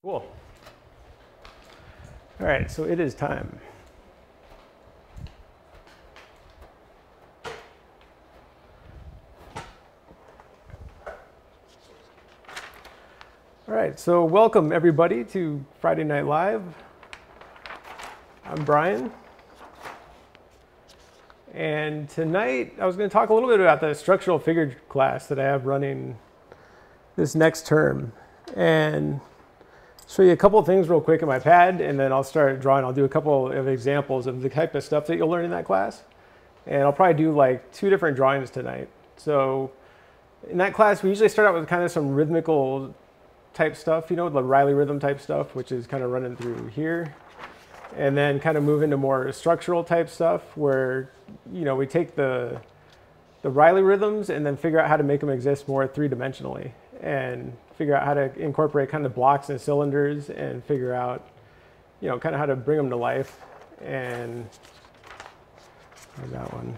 Cool. All right, so it is time. All right, so welcome everybody to Friday Night Live. I'm Brian. And tonight I was going to talk a little bit about the structural figure class that I have running this next term. And show you a couple of things real quick in my pad, and then I'll start drawing. I'll do a couple of examples of the type of stuff that you'll learn in that class. And I'll probably do like 2 different drawings tonight. So in that class, we usually start out with kind of some rhythmical type stuff, you know, the Riley rhythm type stuff, which is kind of running through here. And then kind of move into more structural type stuff where, you know, we take the Riley rhythms and then figure out how to make them exist more three-dimensionally and figure out how to incorporate kind of blocks and cylinders and figure out, you know, kind of how to bring them to life. And I got one.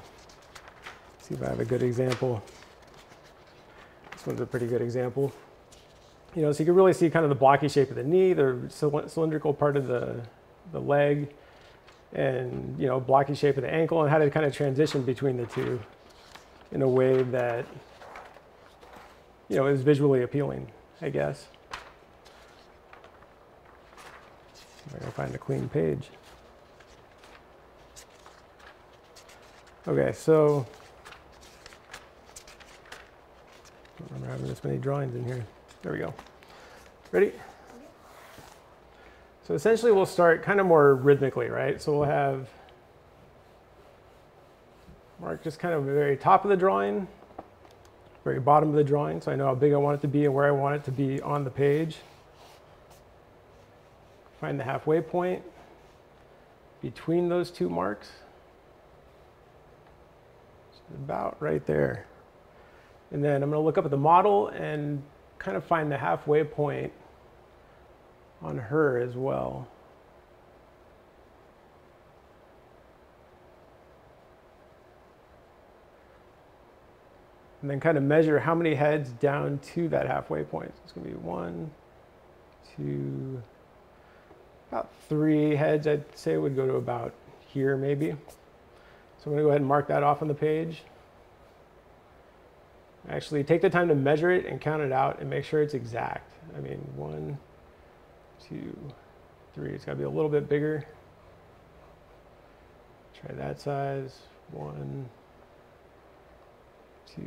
See if I have a good example. This one's a pretty good example. You know, so you can really see kind of the blocky shape of the knee, the cylindrical part of the leg, and, you know, blocky shape of the ankle, and how to kind of transition between the two in a way that, you know, is visually appealing, I guess. I'm gonna find a clean page. Okay, so I don't remember having this many drawings in here. There we go. Ready? So essentially we'll start kind of more rhythmically, right? So we'll have mark just kind of the very top of the drawing, very bottom of the drawing, so I know how big I want it to be and where I want it to be on the page. Find the halfway point between those 2 marks. It's about right there. And then I'm going to look up at the model and kind of find the halfway point on her as well. And then kind of measure how many heads down to that halfway point. So it's going to be 1, 2, about 3 heads, I'd say would go to about here maybe. So I'm going to go ahead and mark that off on the page. Actually, take the time to measure it and count it out and make sure it's exact. I mean, 1, 2, 3. It's got to be a little bit bigger. Try that size. 1, 2,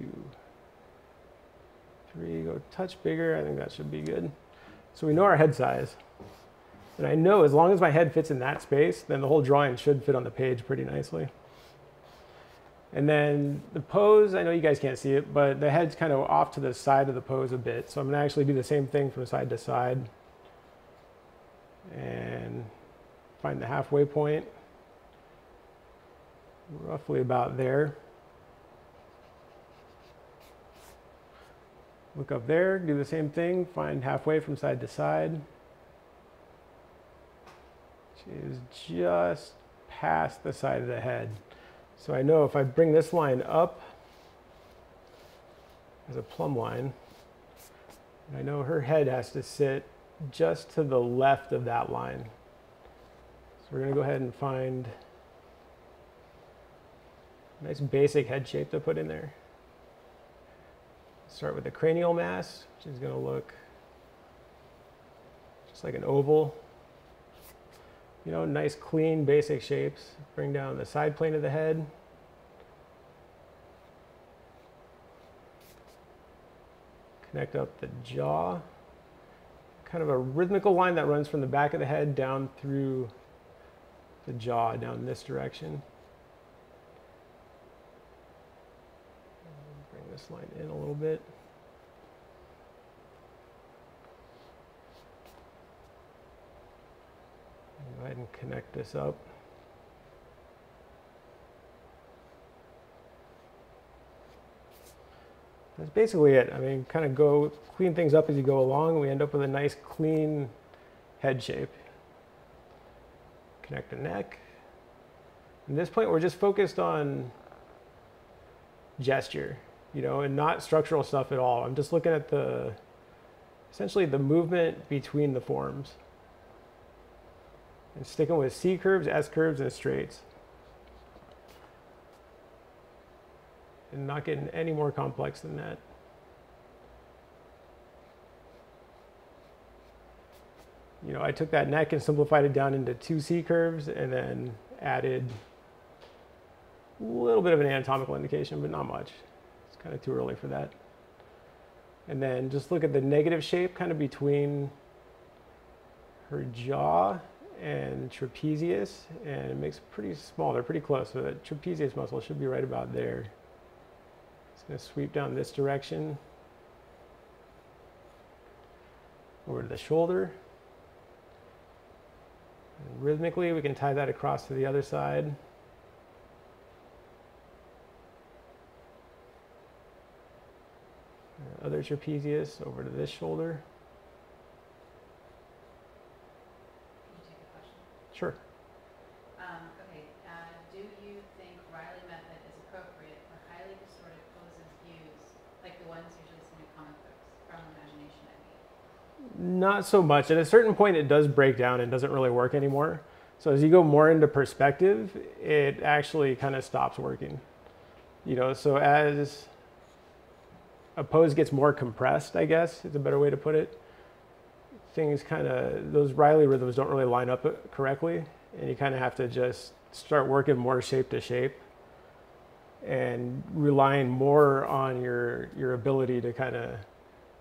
3. Go a touch bigger. I think that should be good. So we know our head size. And I know as long as my head fits in that space, then the whole drawing should fit on the page pretty nicely. And then the pose, I know you guys can't see it, but the head's kind of off to the side of the pose a bit. So I'm going to actually do the same thing from side to side. And find the halfway point. Roughly about there. Look up there, do the same thing, find halfway from side to side. Which is just past the side of the head. So I know if I bring this line up as a plumb line, I know her head has to sit just to the left of that line. So we're going to go ahead and find a nice basic head shape to put in there. Start with the cranial mass, which is going to look just like an oval. You know, nice, clean, basic shapes. Bring down the side plane of the head. Connect up the jaw. Kind of a rhythmical line that runs from the back of the head down through the jaw, down this direction. Bring this line in a little bit. Go ahead and connect this up. That's basically it. I mean, kind of go clean things up as you go along. We end up with a nice clean head shape. Connect the neck. At this point, we're just focused on gesture, you know, and not structural stuff at all. I'm just looking at the essentially the movement between the forms. And sticking with C curves, S curves, and straights. And not getting any more complex than that. You know, I took that neck and simplified it down into 2 C curves and then added a little bit of an anatomical indication, but not much. It's kind of too early for that. And then just look at the negative shape kind of between her jaw and trapezius, and it makes it pretty small. They're pretty close, so that trapezius muscle should be right about there. It's going to sweep down this direction over to the shoulder. And rhythmically, we can tie that across to the other side. Other trapezius over to this shoulder. Can you take a question? Sure. Okay. Do you think Riley method is appropriate for highly distorted poses used, like the ones usually seen in comic books, from imagination I mean? Not so much. At a certain point, it does break down and doesn't really work anymore. So as you go more into perspective, it actually kind of stops working. You know, so as a pose gets more compressed, I guess is a better way to put it, things kind of, those Riley rhythms don't really line up correctly, and you kind of have to just start working more shape to shape and relying more on your ability to kind of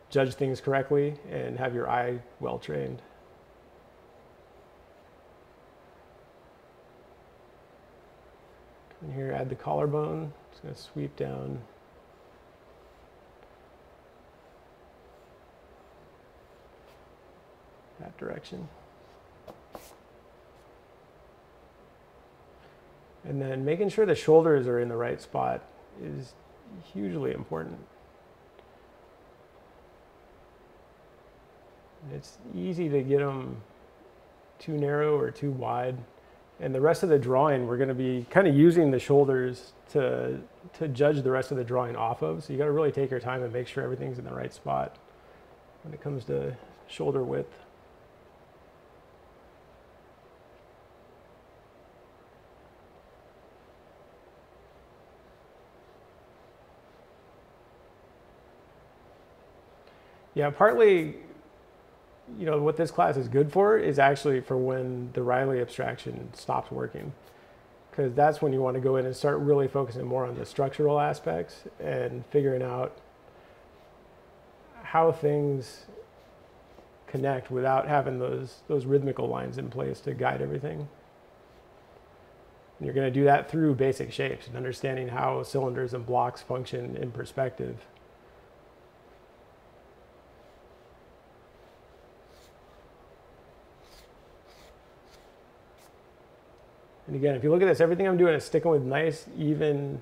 judge things correctly and have your eye well trained. And here, add the collarbone. It's going to sweep down. That direction. And then making sure the shoulders are in the right spot is hugely important. It's easy to get them too narrow or too wide. And the rest of the drawing, we're going to be kind of using the shoulders to judge the rest of the drawing off of. So you got to really take your time and make sure everything's in the right spot when it comes to shoulder width. Yeah, partly, you know, what this class is good for is actually for when the Riley abstraction stops working. Because that's when you want to go in and start really focusing more on the structural aspects and figuring out how things connect without having those rhythmical lines in place to guide everything. And you're going to do that through basic shapes and understanding how cylinders and blocks function in perspective. And again, if you look at this, everything I'm doing is sticking with nice, even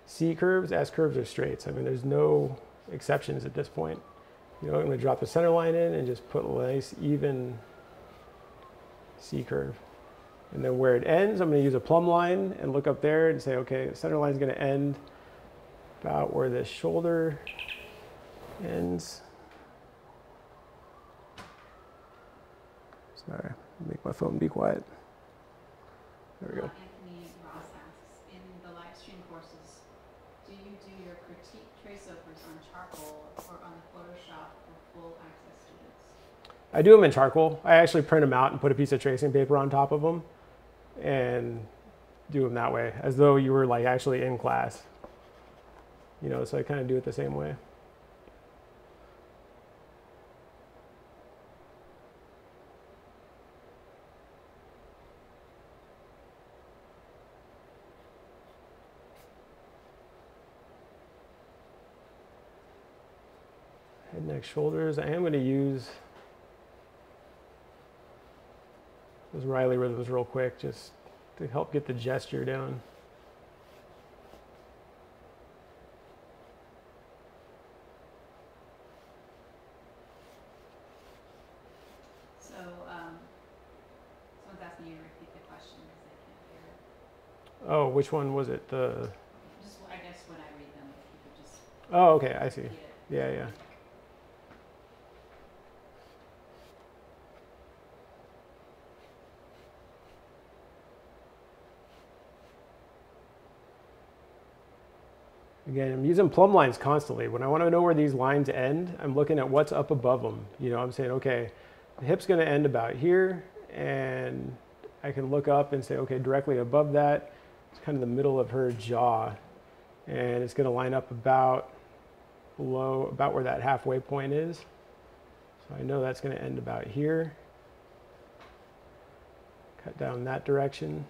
C curves, S curves, or straights. I mean, there's no exceptions at this point. You know, I'm going to drop the center line in and just put a nice, even C curve. And then where it ends, I'm going to use a plumb line and look up there and say, okay, the center line is going to end about where the shoulder ends. Sorry, make my phone be quiet. There we go. Anthony Ross asks, in the live stream courses, do you do your critique traceovers on charcoal or on the Photoshop for full access students? I do them in charcoal. I actually print them out and put a piece of tracing paper on top of them and do them that way, as though you were like actually in class. You know, so I kind of do it the same way. Head, neck, shoulders. I am going to use those Riley rhythms real quick just to help get the gesture down. So, someone's asking you to repeat the question because they can't hear it. Oh, which one was it? Just, I guess when I read them, if you could just Oh, okay, I see. repeat it. Yeah, yeah. Again, I'm using plumb lines constantly. When I want to know where these lines end, I'm looking at what's up above them. You know, I'm saying, okay, the hip's going to end about here, and I can look up and say, okay, directly above that, it's kind of the middle of her jaw, and it's going to line up about below, about where that halfway point is. So I know that's going to end about here. Cut down that direction.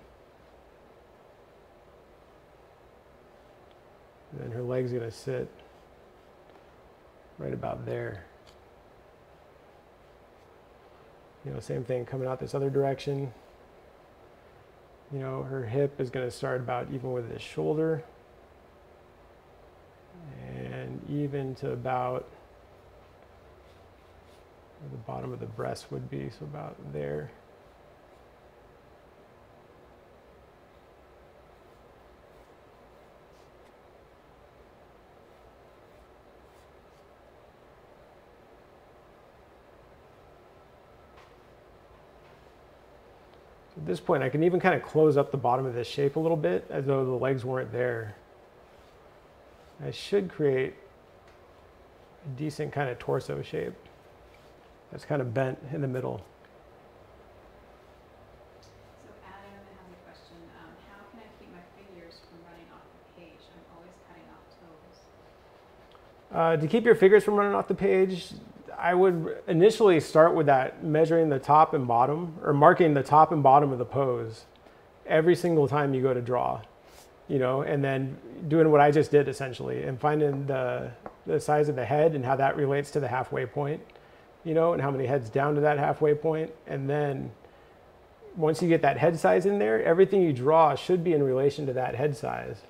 And then her leg's going to sit right about there. You know, same thing coming out this other direction. You know, her hip is going to start about even with this shoulder. And even to about where the bottom of the breast would be, so about there. At this point, I can even kind of close up the bottom of this shape a little bit as though the legs weren't there. I should create a decent kind of torso shape that's kind of bent in the middle. So Adam has a question. How can I keep my figures from running off the page? I'm always cutting off toes. To keep your figures from running off the page, I would initially start with that, measuring the top and bottom, or marking the top and bottom of the pose every single time you go to draw, you know, and then doing what I just did essentially, and finding the size of the head and how that relates to the halfway point, you know, and how many heads down to that halfway point. And then once you get that head size in there, everything you draw should be in relation to that head size.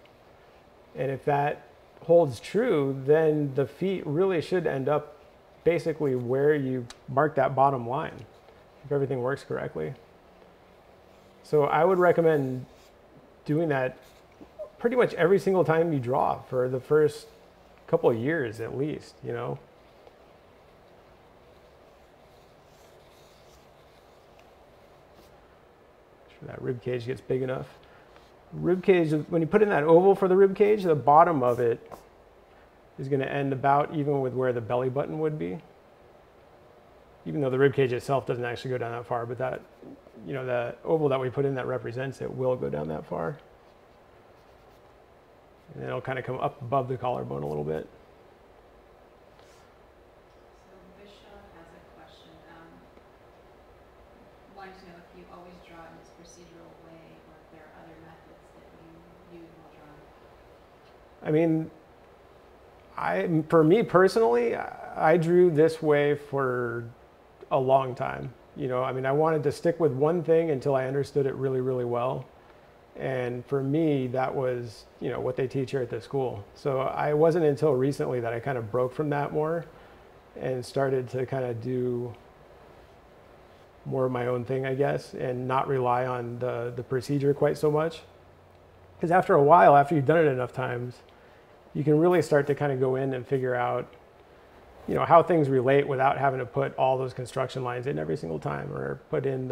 And if that holds true, then the feet really should end up basically where you mark that bottom line, if everything works correctly. So I would recommend doing that pretty much every single time you draw for the first couple of years at least, you know. Make sure that rib cage gets big enough. Rib cage, when you put in that oval for the rib cage, the bottom of it is going to end about even with where the belly button would be. Even though the rib cage itself doesn't actually go down that far, but that, you know, the oval that we put in that represents it will go down that far. And then it'll kind of come up above the collarbone a little bit. So Bishop has a question. Wanting to know if you always draw in this procedural way, or if there are other methods that you use while drawing. I mean, for me personally, I drew this way for a long time. You know, I mean, I wanted to stick with one thing until I understood it really, really well. And for me, that was, you know, what they teach here at the school. So I wasn't until recently that I kind of broke from that more and started to kind of do more of my own thing, I guess, and not rely on the procedure quite so much. Because after a while, after you've done it enough times, you can really start to kind of go in and figure out, you know, how things relate without having to put all those construction lines in every single time, or put in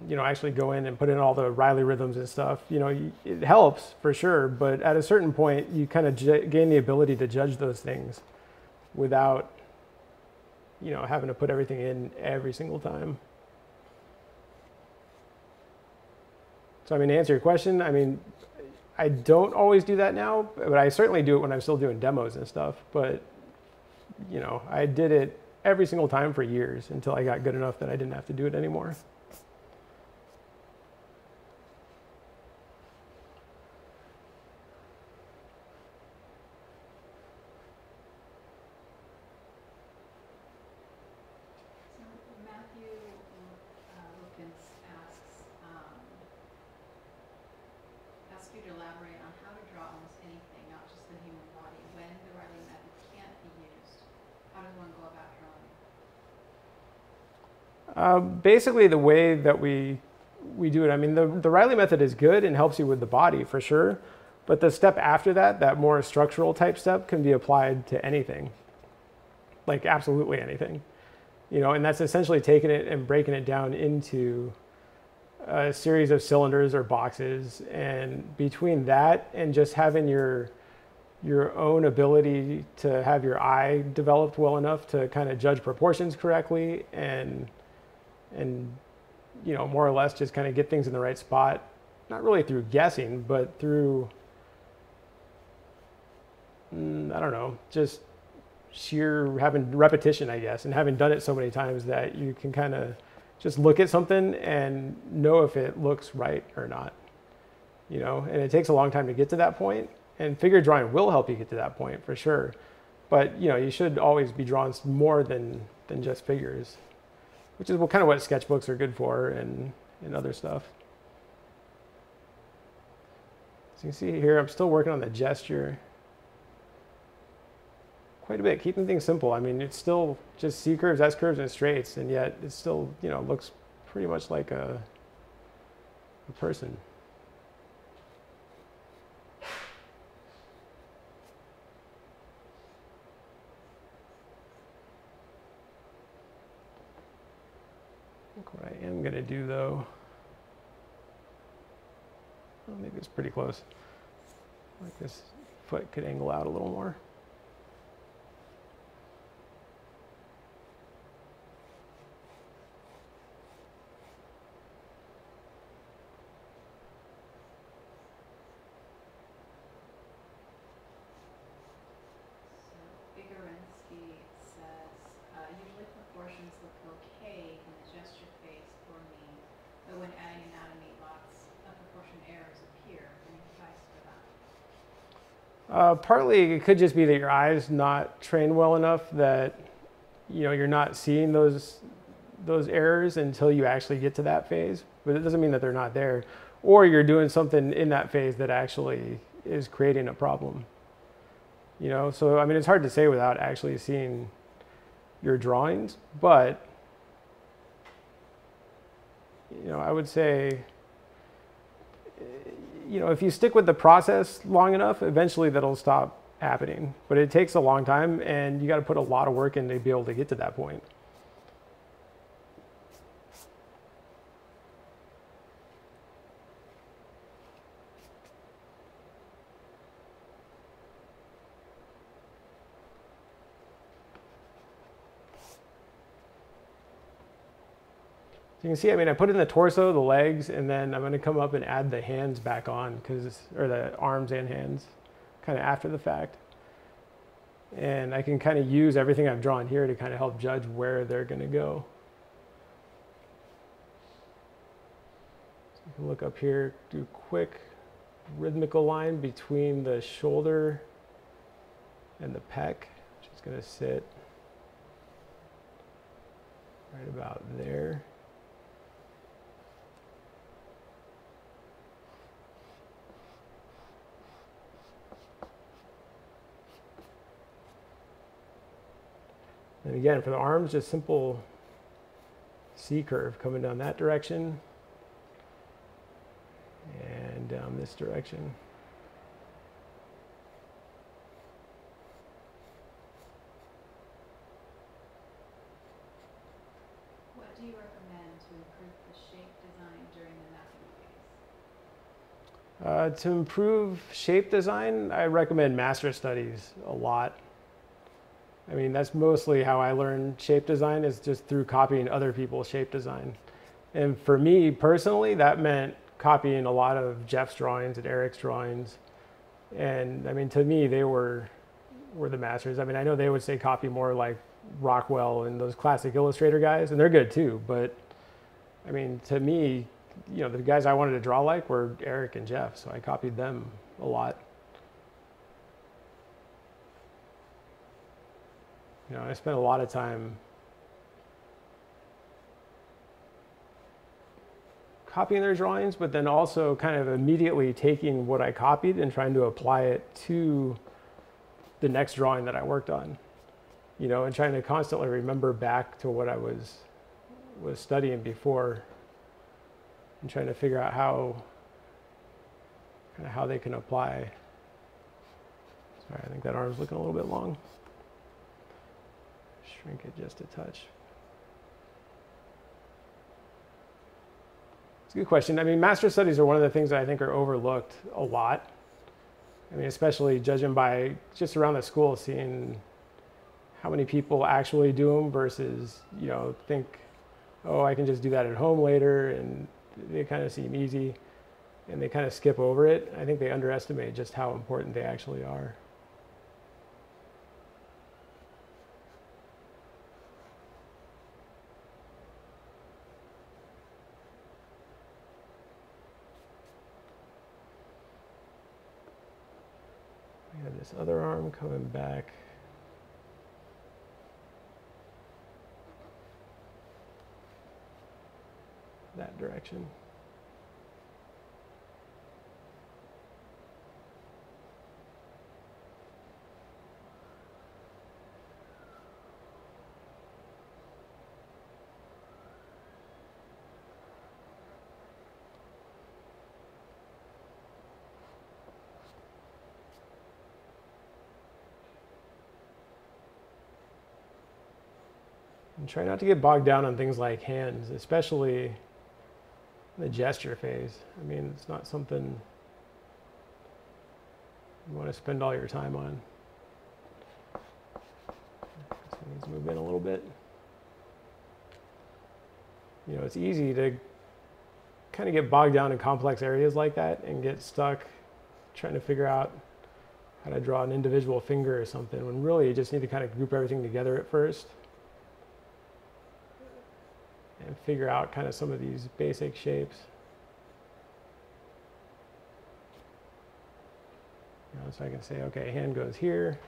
you know, actually go in and put in all the Riley rhythms and stuff. You know, it helps for sure, but at a certain point, you kind of gain the ability to judge those things without, you know, having to put everything in every single time. So, I mean, to answer your question, I mean, I don't always do that now, but I certainly do it when I'm still doing demos and stuff. But, you know, I did it every single time for years until I got good enough that I didn't have to do it anymore. You to elaborate on how to draw almost anything, not just the human body, when the Riley method can't be used. How does one go about drawing? Basically, the way that we do it, I mean, the Riley method is good and helps you with the body for sure, but the step after that, that more structural type step, can be applied to anything, like absolutely anything, you know, and that's essentially taking it and breaking it down into a series of cylinders or boxes, and between that and just having your own ability to have your eye developed well enough to kind of judge proportions correctly and you know, more or less just kind of get things in the right spot, not really through guessing, but through I don't know, just sheer having repetition, I guess, and having done it so many times that you can kind of just look at something and know if it looks right or not, you know. And it takes a long time to get to that point, and figure drawing will help you get to that point for sure. But you know, you should always be drawing more than just figures, which is kind of what sketchbooks are good for and other stuff. So you can see here, I'm still working on the gesture quite a bit, keeping things simple. I mean, it's still just C curves, S curves, and straights, and yet it still, you know, looks pretty much like a person. I think what I am going to do, though, well, maybe it's pretty close. Like this foot could angle out a little more. Usually proportions look okay in the gesture phase for me, but when adding anatomy, lots of proportion errors appear. Any advice for that? Partly it could just be that your eye's not trained well enough that, you know, you're not seeing those errors until you actually get to that phase, but it doesn't mean that they're not there. Or you're doing something in that phase that actually is creating a problem. You know, so I mean, it's hard to say without actually seeing your drawings, but you know, I would say, you know, if you stick with the process long enough, eventually that'll stop happening. But it takes a long time, and you got to put a lot of work in to be able to get to that point. You can see, I mean, I put in the torso, the legs, and then I'm going to come up and add the hands back on, or the arms and hands, kind of after the fact. And I can kind of use everything I've drawn here to kind of help judge where they're going to go. So you can look up here, do a quick rhythmical line between the shoulder and the pec, which is going to sit right about there. And again, for the arms, just simple C curve coming down that direction and down this direction. What do you recommend to improve the shape design during the mapping phase? To improve shape design, I recommend master studies a lot. I mean, that's mostly how I learned shape design, is just through copying other people's shape design. And for me personally, that meant copying a lot of Jeff's drawings and Eric's drawings. And I mean, to me, they were the masters. I mean, I know they would say copy more like Rockwell and those classic Illustrator guys, and they're good too. But I mean, to me, you know, the guys I wanted to draw like were Eric and Jeff, so I copied them a lot. You know, I spent a lot of time copying their drawings, but then also kind of immediately taking what I copied and trying to apply it to the next drawing that I worked on. You know, and trying to constantly remember back to what I was studying before, and trying to figure out how they can apply. Sorry, I think that arm's looking a little bit long. Shrink it just a touch. It's a good question. I mean, master studies are one of the things that I think are overlooked a lot. I mean, especially judging by just around the school, seeing how many people actually do them versus, you know, think, oh, I can just do that at home later, and they kind of seem easy, and they kind of skip over it. I think they underestimate just how important they actually are. We have this other arm coming back. That direction. And try not to get bogged down on things like hands, especially the gesture phase. I mean, it's not something you want to spend all your time on. So let's move in a little bit. You know, it's easy to kind of get bogged down in complex areas like that and get stuck trying to figure out how to draw an individual finger or something, when really you just need to kind of group everything together at first and figure out kind of some of these basic shapes. You know, so I can say, okay, hand goes here.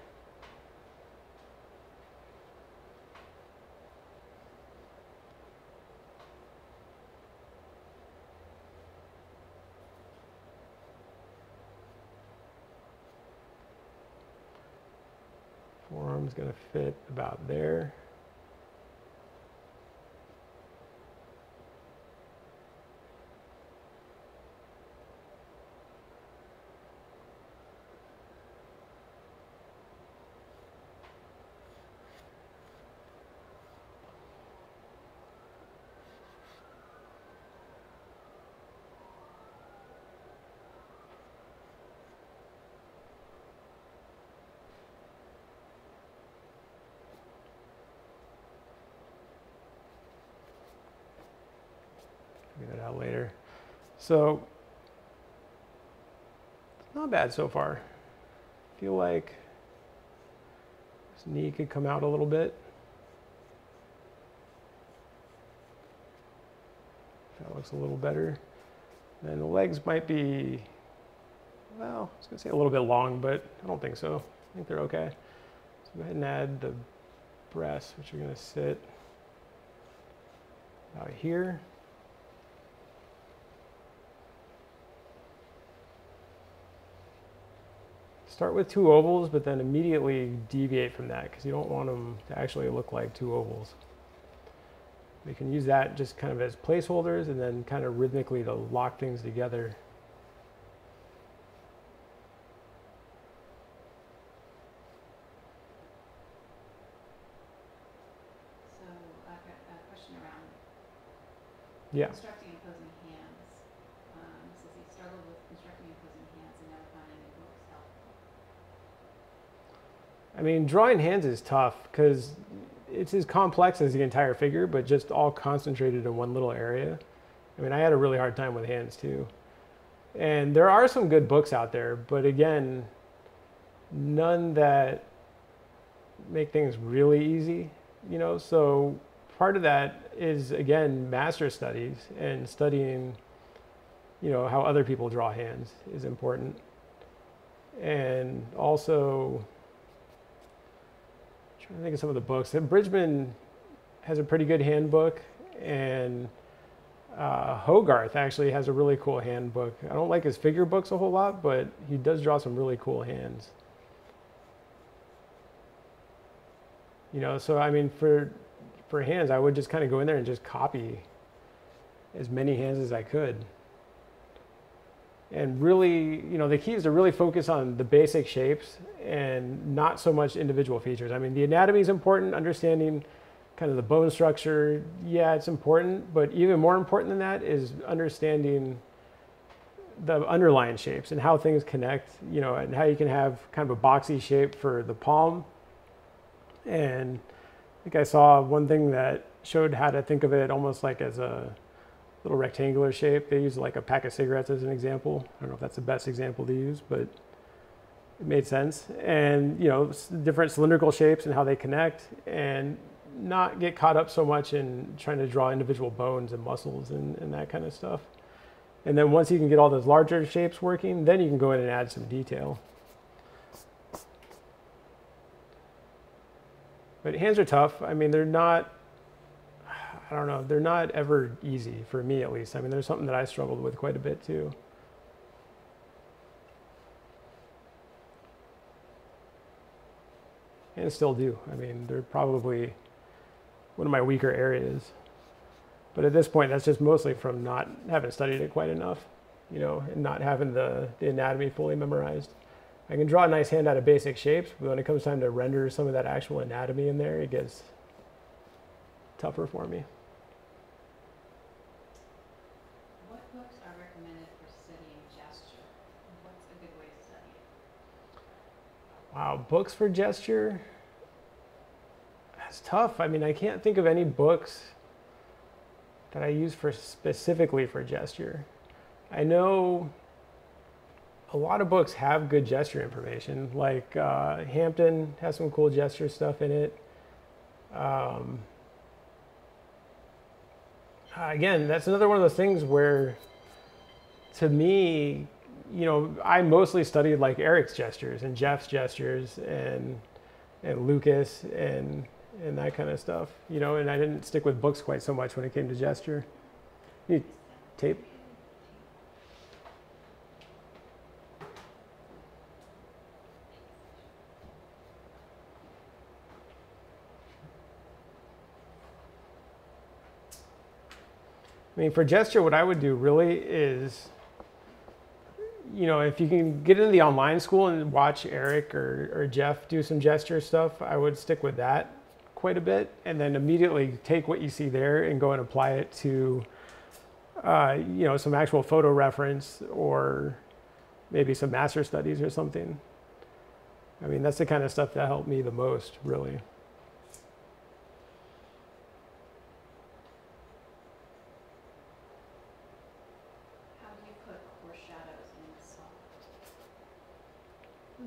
Forearm's going to fit about there. Figure that out later. So, not bad so far. Feel like this knee could come out a little bit. That looks a little better. And the legs might be, well, I was going to say a little bit long, but I don't think so. I think they're okay. So go ahead and add the breasts, which are going to sit out here. Start with two ovals, but then immediately deviate from that because you don't want them to actually look like two ovals. We can use that just kind of as placeholders and then kind of rhythmically to lock things together. So I've got a question around constructing opposing hands. It says he struggled with constructing opposing hands and never found any books helpful. I mean, drawing hands is tough because it's as complex as the entire figure, but just all concentrated in one little area. I mean, I had a really hard time with hands too. And there are some good books out there, but again, none that make things really easy, you know? So part of that is, again, master studies and studying, you know, how other people draw hands is important. And also, I'm trying to think of some of the books. Bridgman has a pretty good handbook, and Hogarth actually has a really cool handbook. I don't like his figure books a whole lot, but he does draw some really cool hands. You know, so I mean, for hands, I would just kind of go in there and just copy as many hands as I could. And really, you know, the key is to really focus on the basic shapes and not so much individual features. I mean, the anatomy is important, understanding kind of the bone structure, yeah, it's important, but even more important than that is understanding the underlying shapes and how things connect, you know, and how you can have kind of a boxy shape for the palm. And I think I saw one thing that showed how to think of it almost like as a little rectangular shape. They use like a pack of cigarettes as an example. I don't know if that's the best example to use, but it made sense. And, you know, different cylindrical shapes and how they connect, and not get caught up so much in trying to draw individual bones and muscles and that kind of stuff. And then once you can get all those larger shapes working, then you can go in and add some detail. But hands are tough. I mean, they're not, I don't know, they're not ever easy, for me at least. I mean, there's something that I struggled with quite a bit too. And still do. I mean, they're probably one of my weaker areas. But at this point, that's just mostly from not having studied it quite enough, you know, and not having the anatomy fully memorized. I can draw a nice hand out of basic shapes, but when it comes time to render some of that actual anatomy in there, it gets tougher for me. What books are recommended for studying gesture? And what's a good way to study it? Wow, books for gesture? That's tough. I mean, I can't think of any books that I use for specifically for gesture. I know a lot of books have good gesture information, like Hampton has some cool gesture stuff in it. Again, that's another one of those things where, to me, you know, I mostly studied like Eric's gestures and Jeff's gestures and Lucas and that kind of stuff, you know, and I didn't stick with books quite so much when it came to gesture. Need tape? I mean, for gesture, what I would do really is, you know, if you can get into the online school and watch Eric or Jeff do some gesture stuff, I would stick with that quite a bit, and then immediately take what you see there and go and apply it to, you know, some actual photo reference or maybe some master studies or something. I mean, that's the kind of stuff that helped me the most, really.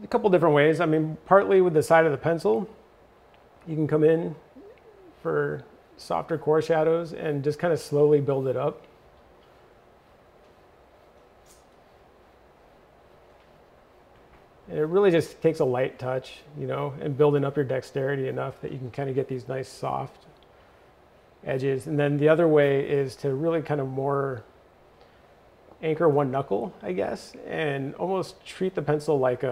A couple different ways. I mean, partly with the side of the pencil, you can come in for softer core shadows and just kind of slowly build it up. And it really just takes a light touch, you know, and building up your dexterity enough that you can kind of get these nice soft edges. And then the other way is to really kind of more anchor one knuckle, I guess, and almost treat the pencil like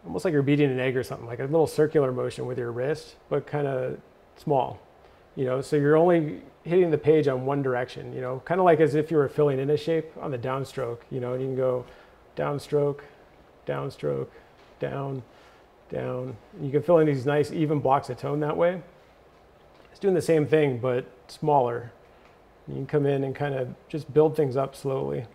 almost like you're beating an egg or something, like a little circular motion with your wrist, but kind of small, you know, so you're only hitting the page on one direction, you know, kind of like as if you were filling in a shape on the downstroke, you know, and you can go downstroke, downstroke, down, down, and you can fill in these nice even blocks of tone that way. It's doing the same thing, but smaller. You can come in and kind of just build things up slowly.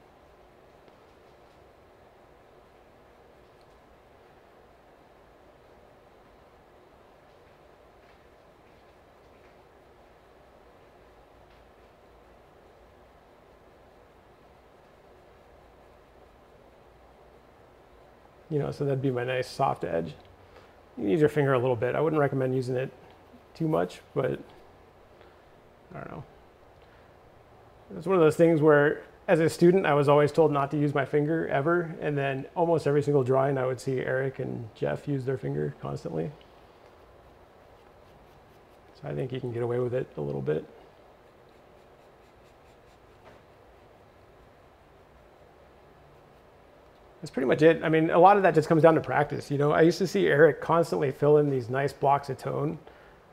You know, so that'd be my nice soft edge. You can use your finger a little bit. I wouldn't recommend using it too much, but I don't know. It's one of those things where, as a student, I was always told not to use my finger ever, and then almost every single drawing I would see Eric and Jeff use their finger constantly. So I think you can get away with it a little bit. That's pretty much it. I mean, a lot of that just comes down to practice. You know, I used to see Eric constantly fill in these nice blocks of tone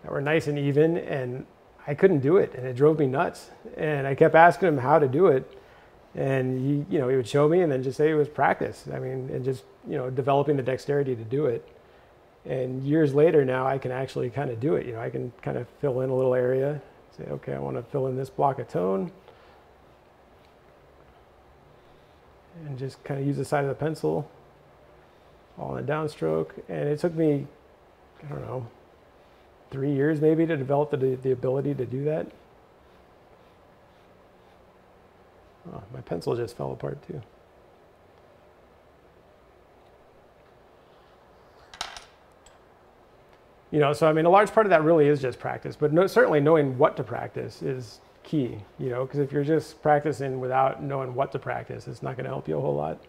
that were nice and even, and I couldn't do it, and it drove me nuts. And I kept asking him how to do it, and he would show me, and then just say it was practice. I mean, and just, you know, developing the dexterity to do it. And years later now, I can actually kind of do it. You know, I can kind of fill in a little area, say, okay, I want to fill in this block of tone, and just kind of use the side of the pencil all in a downstroke. And it took me, I don't know, 3 years maybe to develop the ability to do that. Oh, my pencil just fell apart too. You know, so I mean, a large part of that really is just practice, but certainly knowing what to practice is key, you know, because if you're just practicing without knowing what to practice, it's not going to help you a whole lot.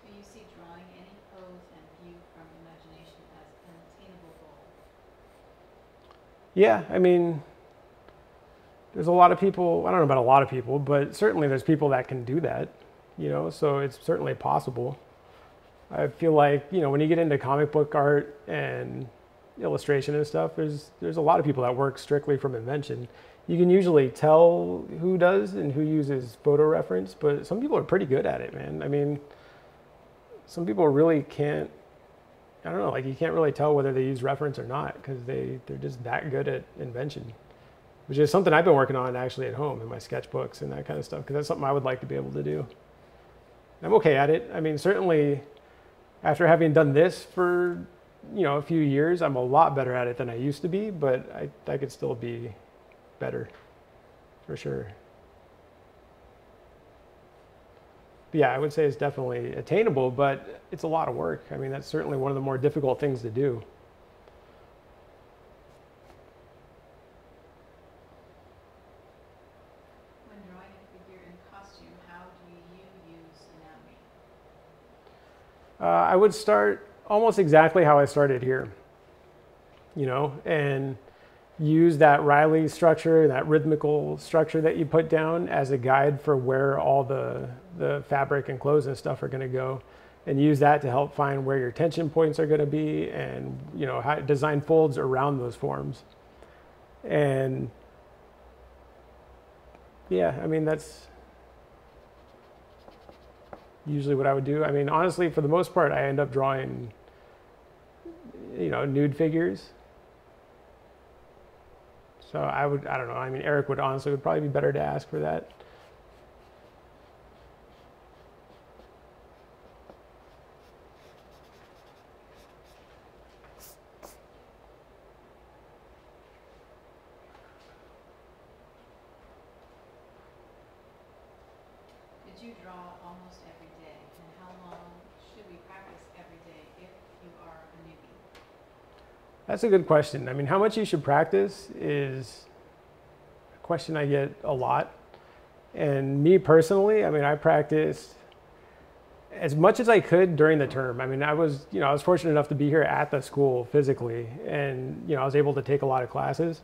Do you see drawing any pose and view from imagination as an attainable goal? Yeah, I mean, there's a lot of people, I don't know about a lot of people, but certainly there's people that can do that, you know, so it's certainly possible. I feel like, you know, when you get into comic book art and illustration and stuff, there's a lot of people that work strictly from invention. You can usually tell who does and who uses photo reference, but some people are pretty good at it, man. I mean, some people really can't, I don't know, like you can't really tell whether they use reference or not because they're just that good at invention, which is something I've been working on actually at home in my sketchbooks and that kind of stuff, because that's something I would like to be able to do. I'm okay at it. I mean, certainly after having done this for, you know, a few years, I'm a lot better at it than I used to be, but I could still be better for sure. But yeah, I would say it's definitely attainable, but it's a lot of work. I mean, that's certainly one of the more difficult things to do. When drawing a figure in costume, how do you use anatomy? I would start almost exactly how I started here, you know, and use that Riley structure, that rhythmical structure that you put down as a guide for where all the fabric and clothes and stuff are going to go, and use that to help find where your tension points are going to be, and, you know, how to design folds around those forms. And yeah, I mean, that's usually what I would do. I mean, honestly, for the most part, I end up drawing, you know, nude figures. So I don't know, I mean, Eric would probably be better to ask for that. Did you draw almost every day? And how long should we practice every day if you are a newbie? That's a good question. I mean, how much you should practice is a question I get a lot. And me personally, I mean, I practiced as much as I could during the term. I mean, I was fortunate enough to be here at the school physically, and, you know, I was able to take a lot of classes.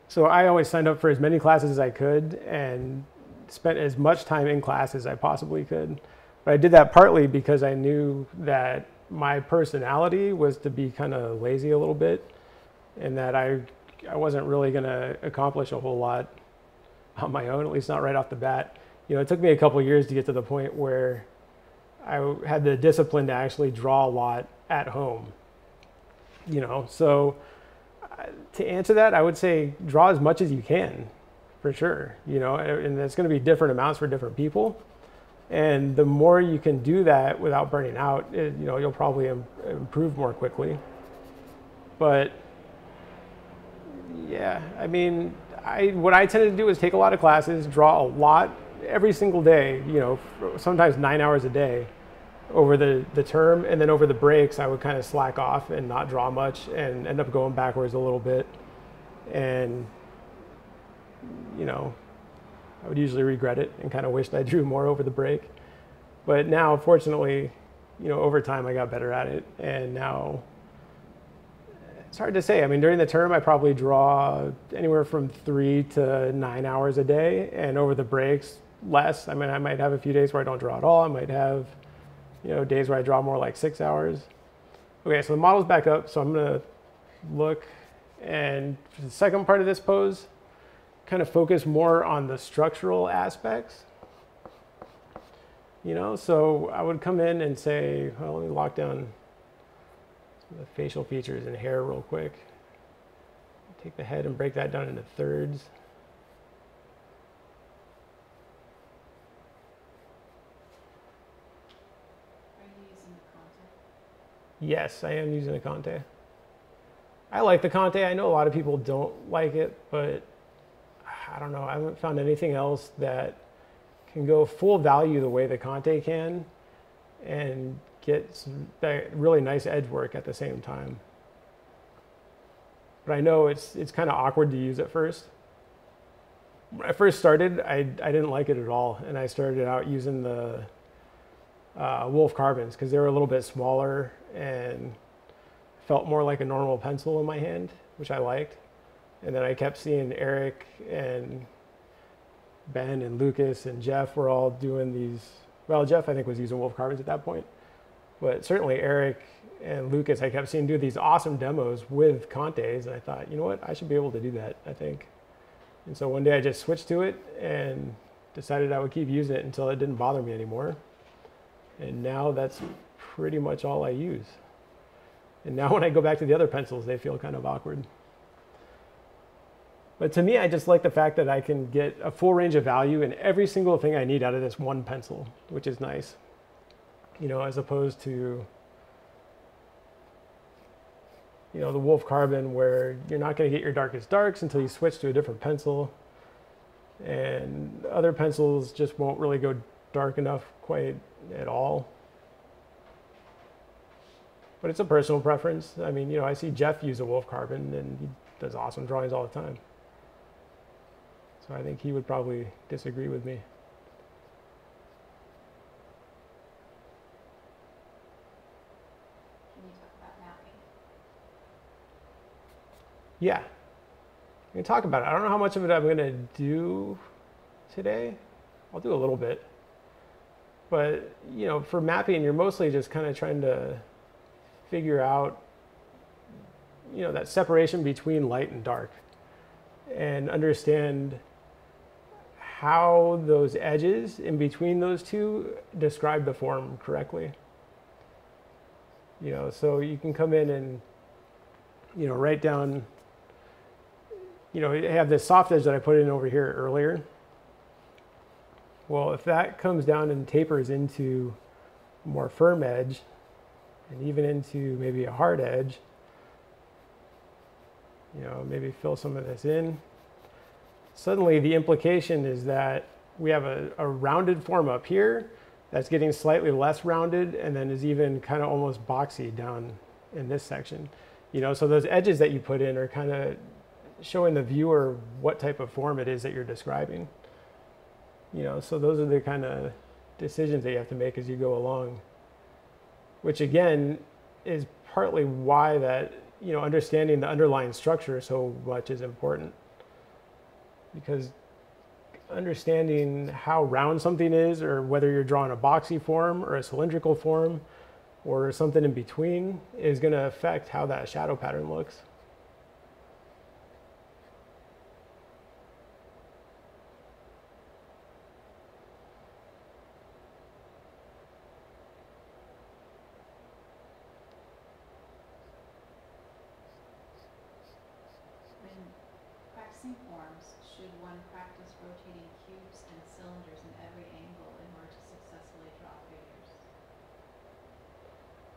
So I always signed up for as many classes as I could and spent as much time in class as I possibly could. But I did that partly because I knew that my personality was to be kind of lazy a little bit, and that I wasn't really going to accomplish a whole lot on my own, at least not right off the bat. You know, it took me a couple of years to get to the point where I had the discipline to actually draw a lot at home, you know. So to answer that, I would say draw as much as you can, for sure, you know, and it's going to be different amounts for different people. And the more you can do that without burning out, you know, you'll probably improve more quickly. But yeah, I mean, what I tended to do is take a lot of classes, draw a lot every single day, you know, sometimes 9 hours a day over the term. And then over the breaks, I would kind of slack off and not draw much and end up going backwards a little bit. And, you know, I would usually regret it and kind of wished I drew more over the break. But now, fortunately, you know, over time I got better at it. And now it's hard to say. I mean, during the term, I probably draw anywhere from 3 to 9 hours a day. And over the breaks, less. I mean, I might have a few days where I don't draw at all. I might have, you know, days where I draw more like 6 hours. Okay, so the model's back up, so I'm gonna look, and for the second part of this pose, kind of focus more on the structural aspects. You know, so I would come in and say, well, let me lock down some of the facial features and hair real quick. Take the head and break that down into thirds. Are you using the Conte? Yes, I am using a Conte. I like the Conte. I know a lot of people don't like it, but I don't know. I haven't found anything else that can go full value the way the Conte can and get some really nice edge work at the same time. But I know it's kind of awkward to use at first. When I first started, I didn't like it at all, and I started out using the Wolf Carbons because they were a little bit smaller and felt more like a normal pencil in my hand, which I liked. And then I kept seeing Eric and Ben and Lucas and Jeff were all doing these. Well, Jeff I think was using Wolf Carbons at that point, but certainly Eric and Lucas I kept seeing do these awesome demos with Contes, and I thought, you know what, I should be able to do that, I think. And so one day I just switched to it and decided I would keep using it until it didn't bother me anymore. And now that's pretty much all I use. And now when I go back to the other pencils, they feel kind of awkward. But to me, I just like the fact that I can get a full range of value in every single thing I need out of this one pencil, which is nice. You know, as opposed to, you know, the Wolf Carbon where you're not going to get your darkest darks until you switch to a different pencil. And other pencils just won't really go dark enough quite at all. But it's a personal preference. I mean, you know, I see Jeff use a Wolf Carbon and he does awesome drawings all the time. So I think he would probably disagree with me. Can you talk about mapping? Yeah, we can talk about it. I don't know how much of it I'm going to do today. I'll do a little bit. But, you know, for mapping, you're mostly just kind of trying to figure out, you know, that separation between light and dark and understand how those edges in between those two describe the form correctly. You know, so you can come in and, you know, write down, you know, you have this soft edge that I put in over here earlier. Well, if that comes down and tapers into a more firm edge and even into maybe a hard edge, you know, maybe fill some of this in. Suddenly the implication is that we have a rounded form up here that's getting slightly less rounded and then is even kind of almost boxy down in this section. You know, so those edges that you put in are kind of showing the viewer what type of form it is that you're describing. You know, so those are the kind of decisions that you have to make as you go along, which again is partly why that, you know, understanding the underlying structure so much is important. Because understanding how round something is, or whether you're drawing a boxy form or a cylindrical form or something in between, is going to affect how that shadow pattern looks. Forms, should one practice rotating cubes and cylinders in every angle in order to successfully draw figures?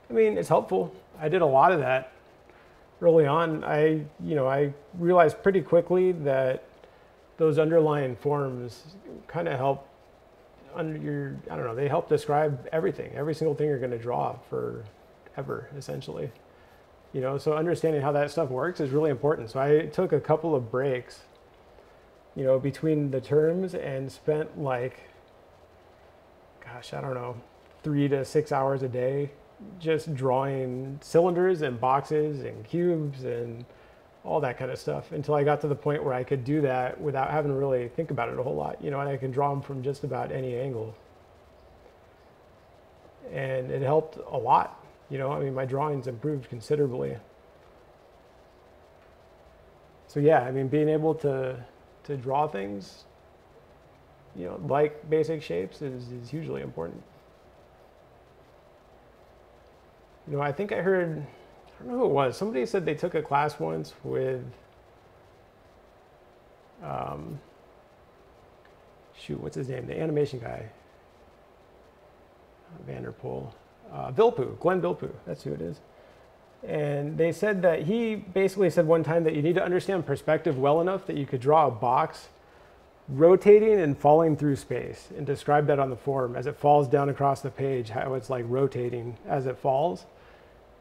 I mean, it's helpful. I did a lot of that early on. I realized pretty quickly that those underlying forms kind of help they help describe everything, every single thing you're going to draw forever, essentially. You know, so understanding how that stuff works is really important. So I took a couple of breaks, you know, between the terms and spent like, gosh, I don't know, 3 to 6 hours a day just drawing cylinders and boxes and cubes and all that kind of stuff until I got to the point where I could do that without having to really think about it a whole lot, you know, and I can draw them from just about any angle. And it helped a lot. You know, I mean, my drawing's improved considerably. So yeah, I mean, being able to draw things, you know, like basic shapes is hugely important. You know, I think I heard, I don't know who it was, somebody said they took a class once with, shoot, what's his name? The animation guy, Vanderpool, Vilppu, Glenn Vilppu, that's who it is. And they said that he basically said one time that you need to understand perspective well enough that you could draw a box rotating and falling through space, and describe that on the form as it falls down across the page, how it's like rotating as it falls.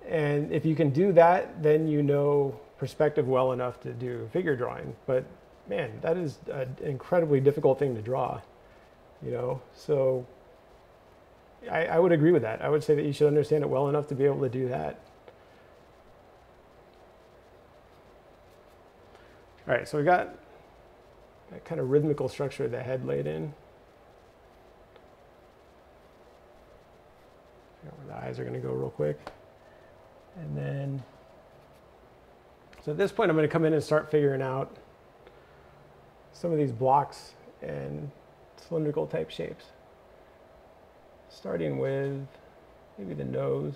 And if you can do that, then you know perspective well enough to do figure drawing. But man, that is an incredibly difficult thing to draw, you know? So I would agree with that. I would say that you should understand it well enough to be able to do that. All right, so we got that kind of rhythmical structure of the head laid in. Figure out where the eyes are going to go real quick. And then, so at this point, I'm going to come in and start figuring out some of these blocks and cylindrical type shapes. Starting with maybe the nose.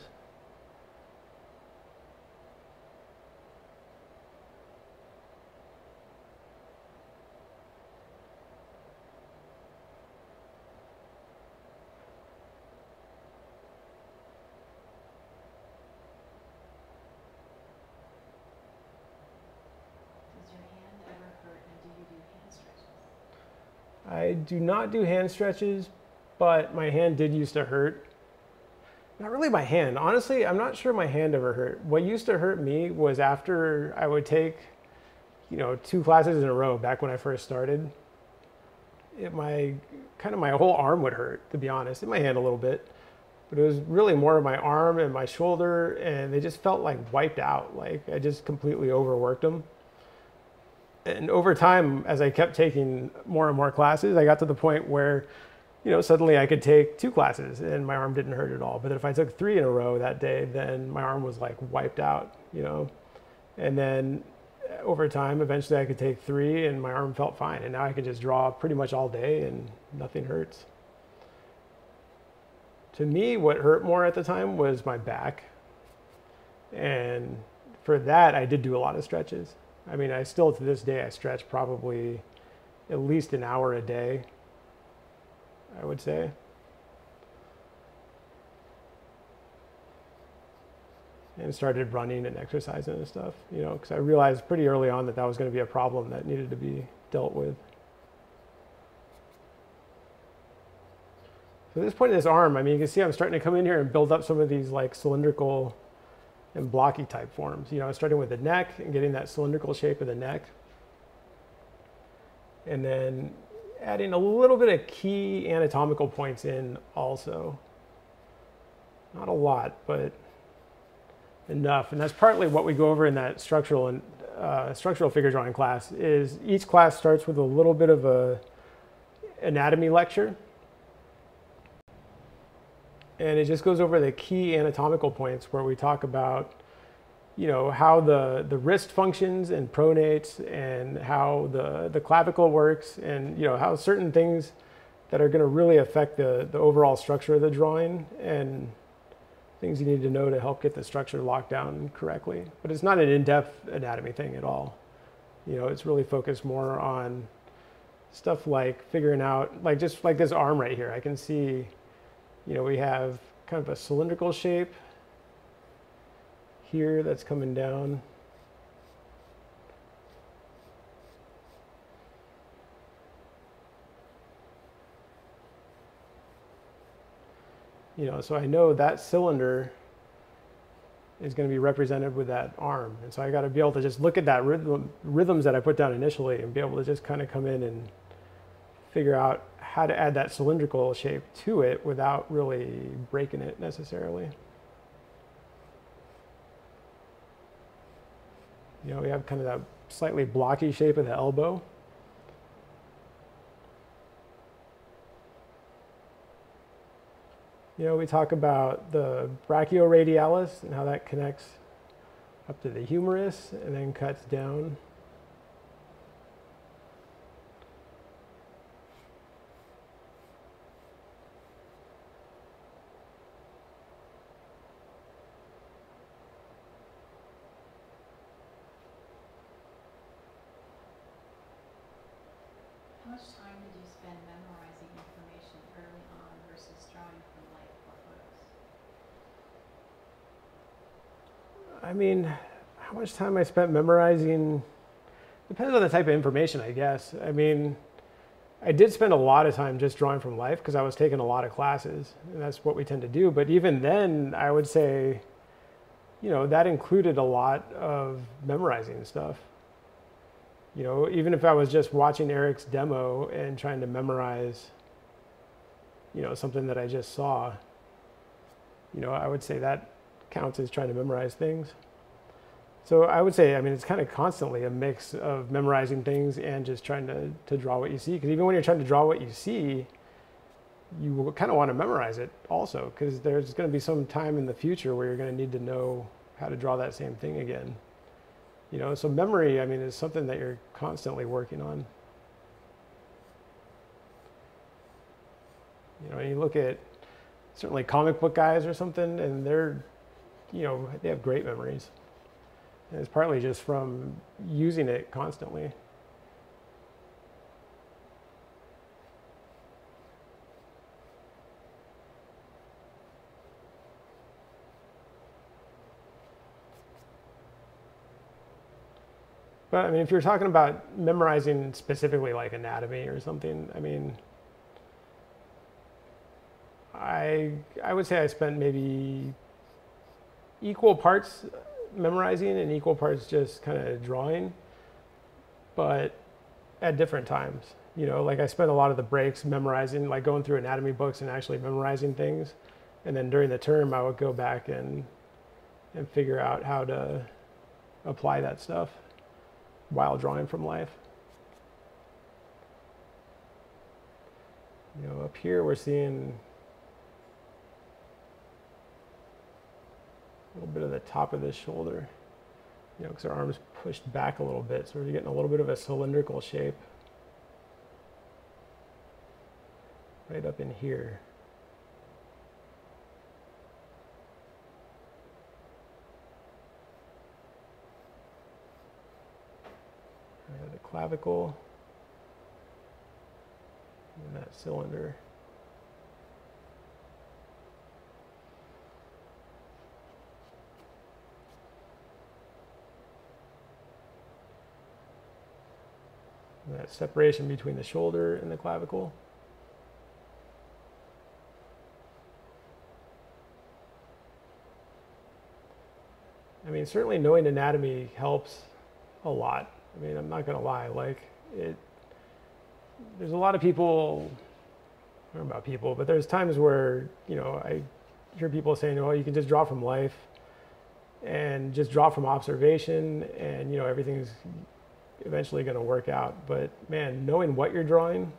I do not do hand stretches, but my hand did used to hurt. Not really my hand. Honestly, I'm not sure my hand ever hurt. What used to hurt me was after I would take, you know, 2 classes in a row back when I first started. My whole arm would hurt, to be honest, and my hand a little bit. But it was really more my arm and my shoulder, and they just felt like wiped out. Like I just completely overworked them. And over time, as I kept taking more and more classes, I got to the point where, you know, suddenly I could take 2 classes and my arm didn't hurt at all. But if I took 3 in a row that day, then my arm was like wiped out, you know. And then over time, eventually I could take 3 and my arm felt fine. And now I can just draw pretty much all day and nothing hurts. To me, what hurt more at the time was my back. And for that, I did do a lot of stretches. I mean, I still, to this day, I stretch probably at least an hour a day, I would say. And started running and exercising and stuff, you know, because I realized pretty early on that that was going to be a problem that needed to be dealt with. So at this point in this arm, I mean, you can see I'm starting to come in here and build up some of these like cylindrical and blocky type forms. You know, starting with the neck and getting that cylindrical shape of the neck. And then adding a little bit of key anatomical points in also. Not a lot, but enough. And that's partly what we go over in that structural figure drawing class. Is each class starts with a little bit of a anatomy lecture. And it just goes over the key anatomical points where we talk about, you know, how the wrist functions and pronates, and how the clavicle works, and, you know, how certain things that are going to really affect the overall structure of the drawing, and things you need to know to help get the structure locked down correctly. But it's not an in-depth anatomy thing at all. You know, it's really focused more on stuff like figuring out, like just like this arm right here. I can see, you know, we have kind of a cylindrical shape here that's coming down. You know, so I know that cylinder is going to be represented with that arm. And so I got to be able to just look at that rhythms that I put down initially and be able to just kind of come in and figure out how to add that cylindrical shape to it without really breaking it necessarily. You know, we have kind of that slightly blocky shape of the elbow. You know, we talk about the brachioradialis and how that connects up to the humerus and then cuts down. How much time did you spend memorizing information early on versus drawing from life or photos? I mean, how much time I spent memorizing depends on the type of information, I guess. I mean, I did spend a lot of time just drawing from life because I was taking a lot of classes, and that's what we tend to do. But even then, I would say, you know, that included a lot of memorizing stuff. You know, even if I was just watching Eric's demo and trying to memorize, you know, something that I just saw, you know, I would say that counts as trying to memorize things. So I would say, I mean, it's kind of constantly a mix of memorizing things and just trying to draw what you see. Because even when you're trying to draw what you see, you kind of want to memorize it also, because there's going to be some time in the future where you're going to need to know how to draw that same thing again. You know, so memory, I mean, is something that you're constantly working on. You know, you look at certainly comic book guys or something, and they're, you know, they have great memories. And it's partly just from using it constantly. But I mean, if you're talking about memorizing specifically like anatomy or something, I mean, I would say I spent maybe equal parts memorizing and equal parts just kind of drawing, but at different times. You know, like I spent a lot of the breaks memorizing, like going through anatomy books and actually memorizing things. And then during the term, I would go back and figure out how to apply that stuff while drawing from life. You know, up here we're seeing a little bit of the top of this shoulder, you know, because our arm's pushed back a little bit, so we're getting a little bit of a cylindrical shape right up in here. The clavicle and that cylinder. And that separation between the shoulder and the clavicle. I mean, certainly knowing anatomy helps a lot. I mean, I'm not going to lie, like there's a lot of people, I don't know about people, but there's times where, you know, I hear people saying, oh, you can just draw from life and just draw from observation and, you know, everything's eventually going to work out. But man, knowing what you're drawing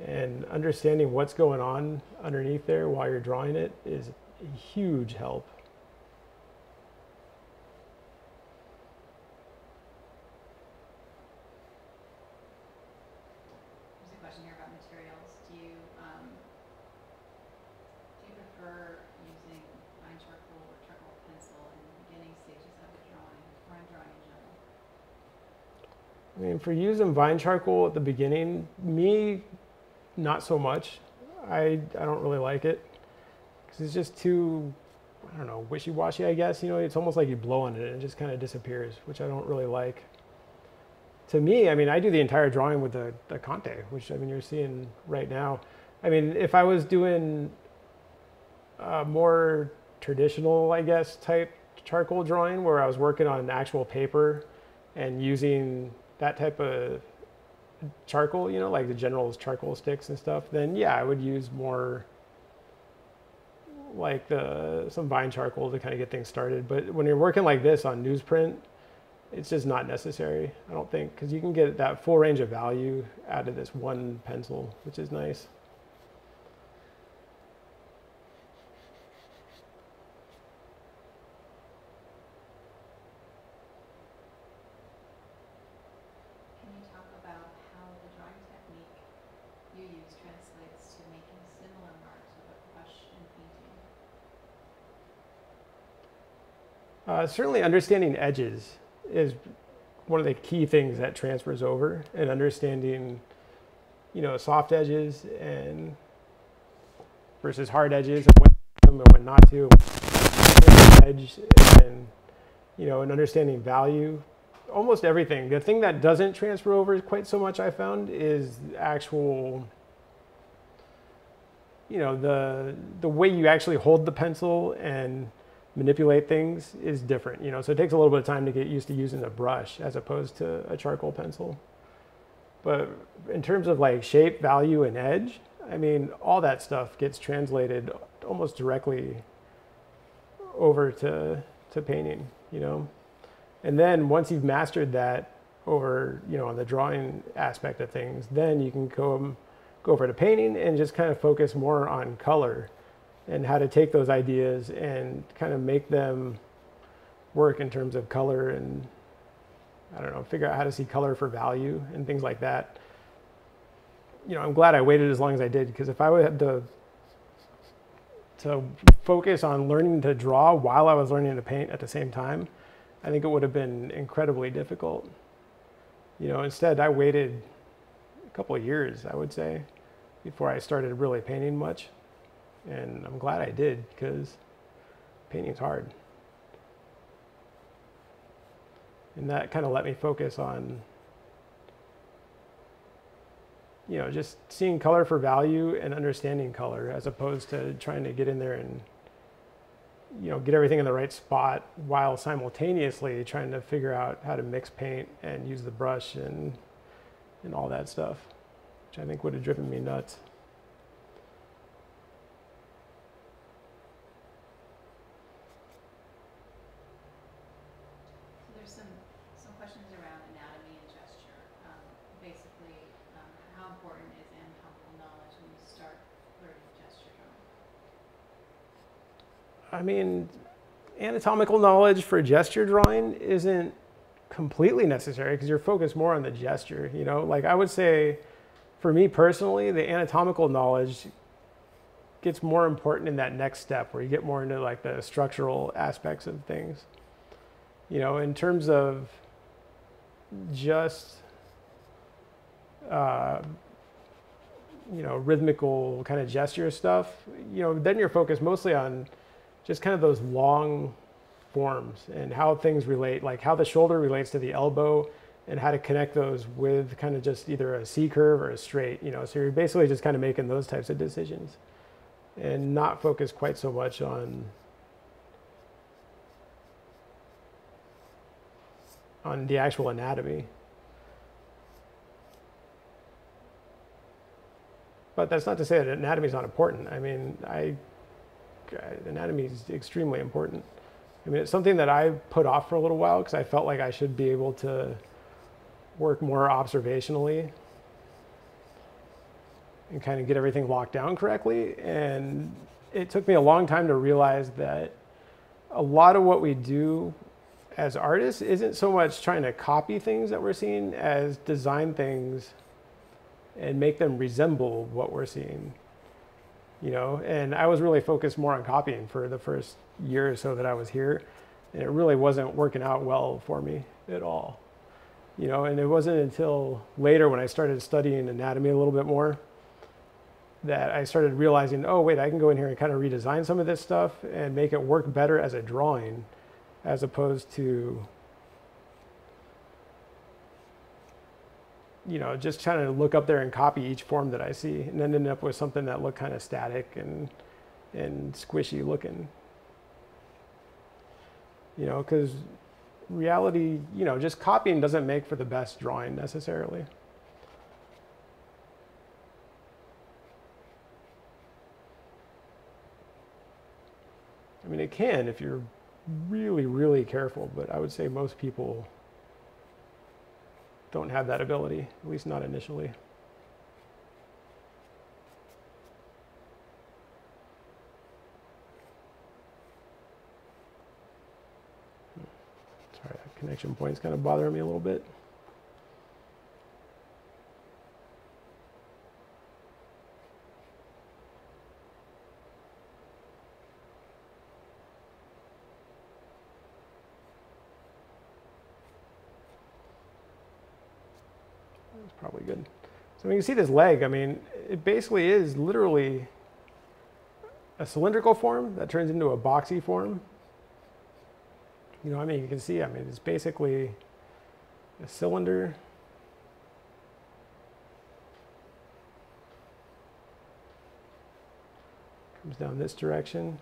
and understanding what's going on underneath there while you're drawing it is a huge help. I mean, for using Vine charcoal at the beginning, me, not so much. I don't really like it because it's just too, I don't know, wishy-washy, I guess. You know, it's almost like you blow on it and it just kind of disappears, which I don't really like. To me, I mean, I do the entire drawing with the Conte, which, I mean, you're seeing right now. I mean, if I was doing a more traditional, I guess, type charcoal drawing where I was working on actual paper and using that type of charcoal, you know, like the General's charcoal sticks and stuff, then yeah, I would use more like some Vine charcoal to kind of get things started. But when you're working like this on newsprint, it's just not necessary, I don't think, because you can get that full range of value out of this one pencil, which is nice. Certainly understanding edges is one of the key things that transfers over, and understanding, soft edges and versus hard edges, and when not to, edge, and, and understanding value, almost everything. The thing that doesn't transfer over quite so much, I found, is actual, the way you actually hold the pencil and manipulate things is different, so it takes a little bit of time to get used to using a brush as opposed to a charcoal pencil. But in terms of like shape, value, and edge, I mean, all that stuff gets translated almost directly over to painting, and then once you've mastered that over, on the drawing aspect of things, then you can go over to painting and just kind of focus more on color and how to take those ideas and kind of make them work in terms of color, and I don't know, figure out how to see color for value and things like that. I'm glad I waited as long as I did, because if I had to focus on learning to draw while I was learning to paint at the same time, I think it would have been incredibly difficult. Instead I waited a couple of years, I would say, before I started really painting much. And I'm glad I did, because painting's hard. And that kind of let me focus on, just seeing color for value and understanding color, as opposed to trying to get in there and, get everything in the right spot while simultaneously trying to figure out how to mix paint and use the brush and all that stuff, which I think would have driven me nuts. Some questions around anatomy and gesture. Basically, how important is anatomical knowledge when you start learning gesture drawing? I mean, anatomical knowledge for gesture drawing isn't completely necessary, because you're focused more on the gesture, Like I would say, for me personally, the anatomical knowledge gets more important in that next step, where you get more into like the structural aspects of things. In terms of just, rhythmical kind of gesture stuff, then you're focused mostly on just kind of those long forms and how things relate, like how the shoulder relates to the elbow and how to connect those with kind of just either a C curve or a straight, so you're basically just kind of making those types of decisions and not focus quite so much on the actual anatomy. But that's not to say that anatomy is not important. I mean, anatomy is extremely important. I mean, it's something that I put off for a little while, because I felt like I should be able to work more observationally and kind of get everything locked down correctly. And it took me a long time to realize that a lot of what we do as artists isn't so much trying to copy things that we're seeing as design things and make them resemble what we're seeing, and I was really focused more on copying for the first year or so that I was here, and it really wasn't working out well for me at all, and it wasn't until later when I started studying anatomy a little bit more that I started realizing, oh wait, I can go in here and kind of redesign some of this stuff and make it work better as a drawing, as opposed to, just trying to look up there and copy each form that I see, and then end up with something that looked kind of static and squishy looking. Because reality, just copying doesn't make for the best drawing necessarily. I mean, it can if you're really, really careful, but I would say most people don't have that ability, at least not initially. Sorry, that connection point's kind of bothering me a little bit. That's probably good. So you can see this leg, I mean, it basically is literally a cylindrical form that turns into a boxy form. You know, I mean, you can see, I mean, it's basically a cylinder. Comes down this direction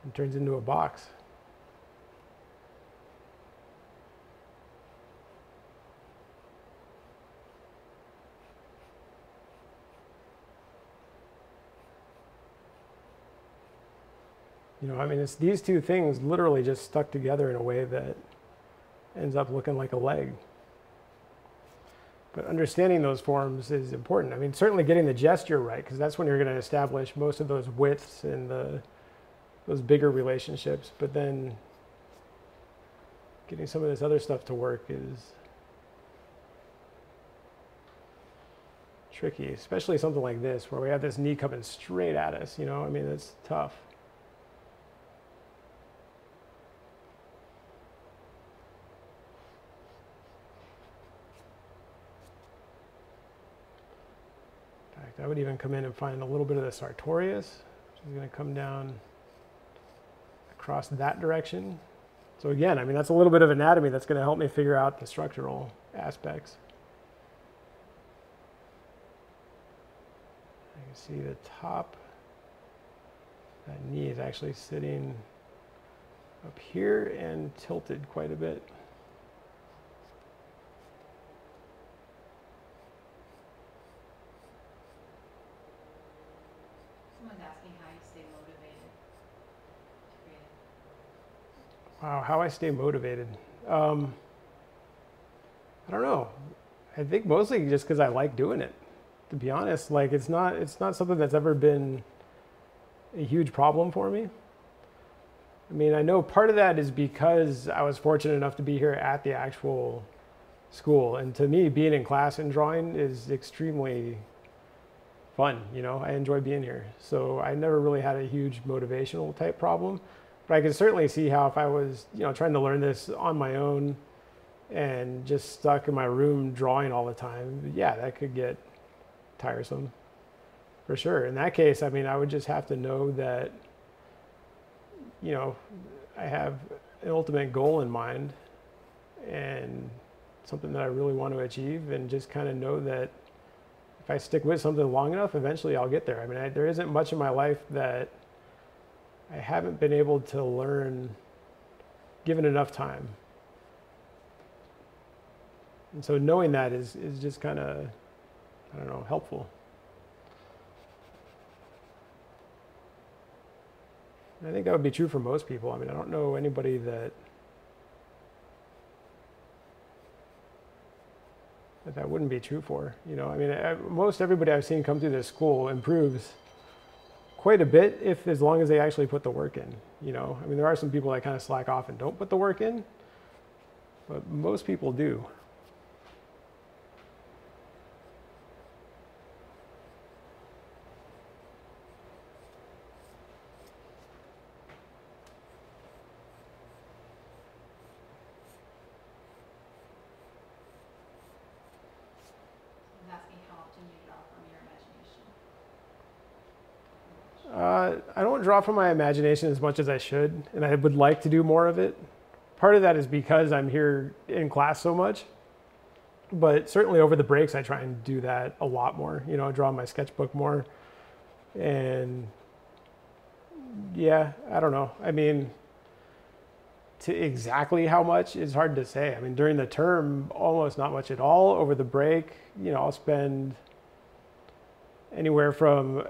and turns into a box. You know, I mean, it's these two things literally just stuck together in a way that ends up looking like a leg. But understanding those forms is important. I mean, certainly getting the gesture right, because that's when you're going to establish most of those widths and those bigger relationships. But then getting some of this other stuff to work is tricky, especially something like this, where we have this knee coming straight at us, you know? I mean, it's tough. I would even come in and find a little bit of the sartorius, which is going to come down across that direction. So again, I mean, that's a little bit of anatomy that's going to help me figure out the structural aspects. You can see the top, that knee is actually sitting up here and tilted quite a bit. Wow, how I stay motivated. I don't know. I think mostly just because I like doing it. To be honest, like it's not something that's ever been a huge problem for me. I mean, I know part of that is because I was fortunate enough to be here at the actual school, and to me, being in class and drawing is extremely fun. You know, I enjoy being here, so I never really had a huge motivational type problem. But I can certainly see how if I was, you know, trying to learn this on my own and just stuck in my room drawing all the time, yeah, that could get tiresome for sure. In that case, I mean, I would just have to know that, you know, I have an ultimate goal in mind and something that I really want to achieve, and just kind of know that if I stick with something long enough, eventually I'll get there. I mean, there isn't much in my life that I haven't been able to learn given enough time. And so knowing that is just kind of, I don't know, helpful. And I think that would be true for most people. I mean, I don't know anybody that wouldn't be true for. You know, I mean, most everybody I've seen come through this school improves quite a bit as long as they actually put the work in. You know, I mean, there are some people that kind of slack off and don't put the work in, but most people do. I don't draw from my imagination as much as I should, and I would like to do more of it. Part of that is because I'm here in class so much, but certainly over the breaks I try and do that a lot more. You know, I draw in my sketchbook more, and yeah, I don't know. I mean, to exactly how much is hard to say. I mean, during the term, almost not much at all. Over the break, you know, I'll spend anywhere from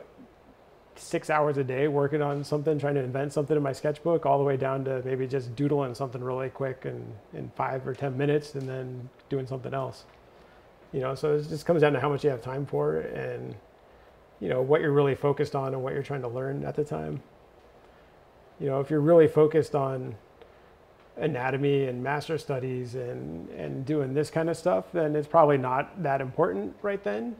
6 hours a day working on something, trying to invent something in my sketchbook, all the way down to maybe just doodling something really quick and in 5 or 10 minutes and then doing something else. You know, so it just comes down to how much you have time for and, you know, what you're really focused on and what you're trying to learn at the time. You know, if you're really focused on anatomy and master studies and doing this kind of stuff, then it's probably not that important right then.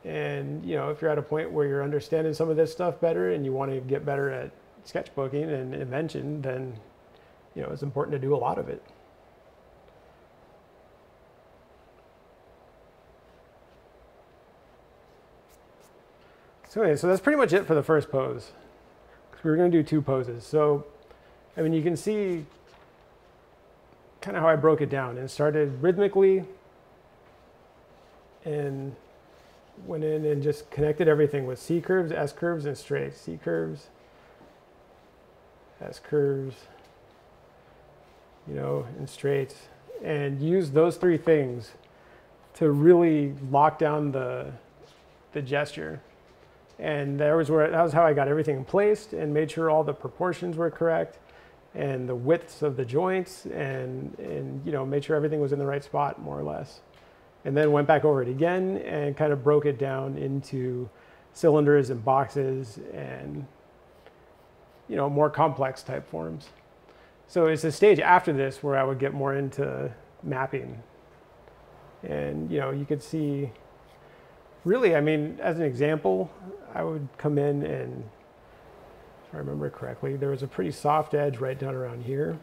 And, you know, if you're at a point where you're understanding some of this stuff better and you want to get better at sketchbooking and invention, then it's important to do a lot of it. So anyway, so that's pretty much it for the first pose. Because we were going to do 2 poses. So, I mean, you can see kind of how I broke it down. And started rhythmically and went in and just connected everything with C curves, S curves, and straights. C curves, S curves, and straights. And used those 3 things to really lock down the gesture. And that was how I got everything placed and made sure all the proportions were correct and the widths of the joints and made sure everything was in the right spot, more or less. And then went back over it again and kind of broke it down into cylinders and boxes and more complex type forms. So it's a stage after this where I would get more into mapping. And you could see, really, I mean, as an example, I would come in and, if I remember correctly, there was a pretty soft edge right down around here.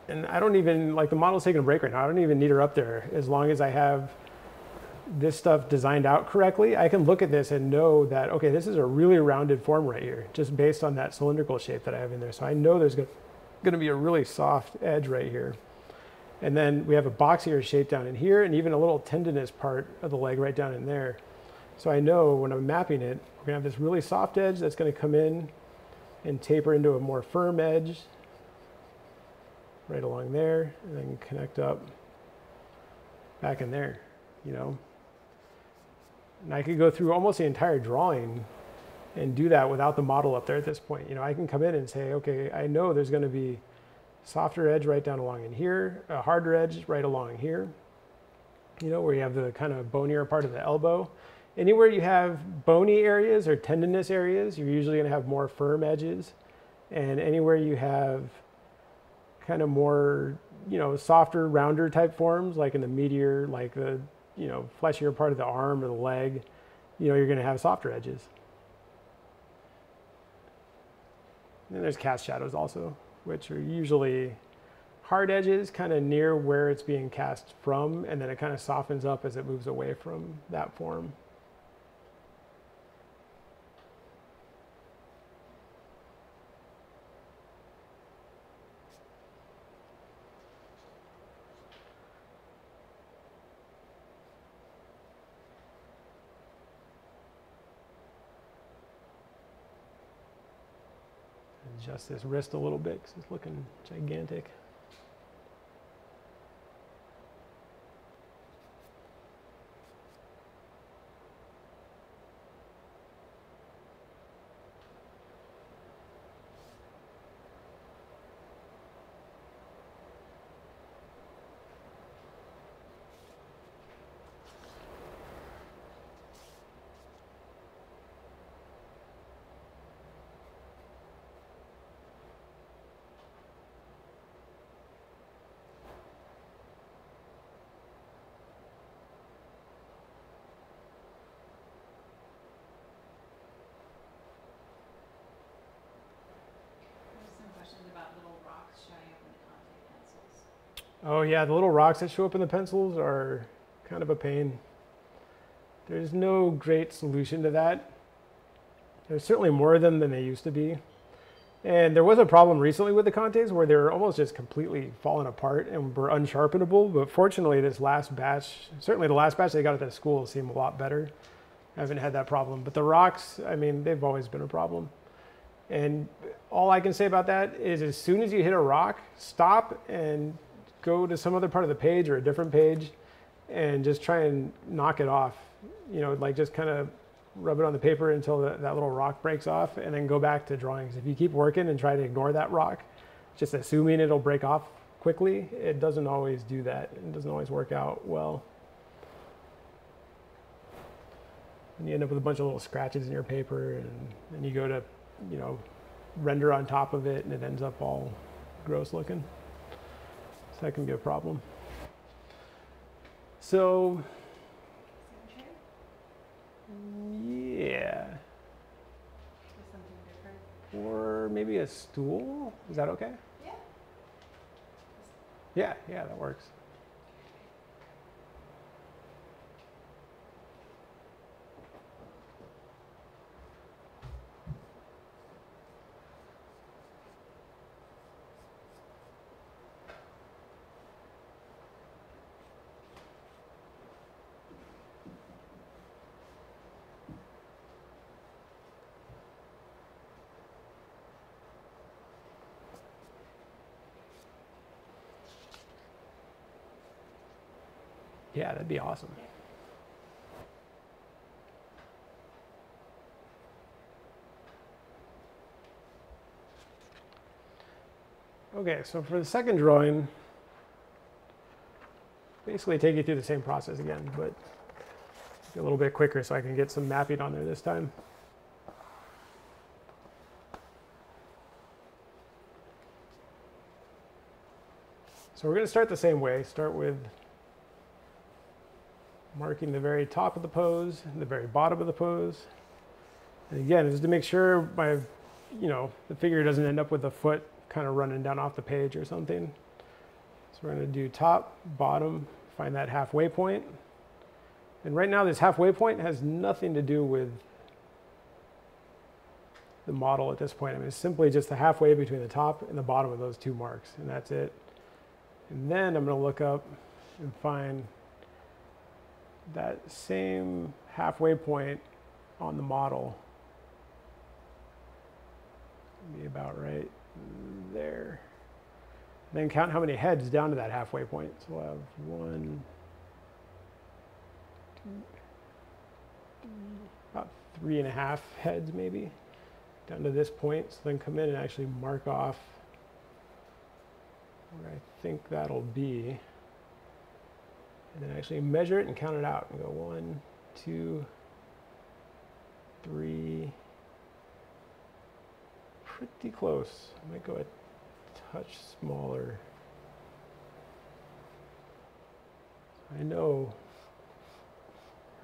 And I don't even, like, the model's taking a break right now. I don't even need her up there. As long as I have this stuff designed out correctly, I can look at this and know that, okay, this is a really rounded form right here, just based on that cylindrical shape that I have in there. So I know there's going to be a really soft edge right here. And then we have a boxier shape down in here and even a little tendinous part of the leg right down in there. So I know when I'm mapping it, we're going to have this really soft edge that's going to come in and taper into a more firm edge right along there, and then connect up back in there, And I could go through almost the entire drawing and do that without the model up there at this point. I can come in and say, okay, I know there's going to be softer edge right down along in here, a harder edge right along here, where you have the kind of bonier part of the elbow. Anywhere you have bony areas or tendinous areas, you're usually going to have more firm edges. And anywhere you have kind of more, softer, rounder type forms, like in the medial, like the, fleshier part of the arm or the leg, you're going to have softer edges. And there's cast shadows also, which are usually hard edges kind of near where it's being cast from, and then it kind of softens up as it moves away from that form. Adjust this wrist a little bit because it's looking gigantic. Oh yeah, the little rocks that show up in the pencils are kind of a pain. There's no great solution to that. There's certainly more of them than they used to be. And there was a problem recently with the Contes where they were almost just completely falling apart and were unsharpenable. But fortunately, this last batch, certainly the last batch they got at the school, seemed a lot better. I haven't had that problem. But the rocks, I mean, they've always been a problem. And all I can say about that is as soon as you hit a rock, stop and go to some other part of the page or a different page and just try and knock it off. You know, like just kind of rub it on the paper until that little rock breaks off and then go back to drawings. If you keep working and try to ignore that rock, just assuming it'll break off quickly, it doesn't always do that. It doesn't always work out well. And you end up with a bunch of little scratches in your paper and you go to, you know, render on top of it and it ends up all gross looking. So that can be a problem. So, yeah. Something different. Or maybe a stool. Is that okay? Yeah. Yeah, that works. Yeah, that'd be awesome. Okay, so for the second drawing, basically take you through the same process again, but a little bit quicker so I can get some mapping on there this time. So we're going to start the same way. Start with marking the very top of the pose and the very bottom of the pose. And again, is to make sure my, the figure doesn't end up with the foot kind of running down off the page or something. So we're going to do top, bottom, find that halfway point. And right now this halfway point has nothing to do with the model at this point. I mean, it's simply just the halfway between the top and the bottom of those two marks, and that's it. And then I'm going to look up and find that same halfway point on the model. Be about right there. And then count how many heads down to that halfway point. So we'll have 1, 2, 3, about 3.5 heads maybe down to this point. So then come in and actually mark off where I think that'll be. And then actually measure it and count it out and go 1, 2, 3. Pretty close. I might go a touch smaller. I know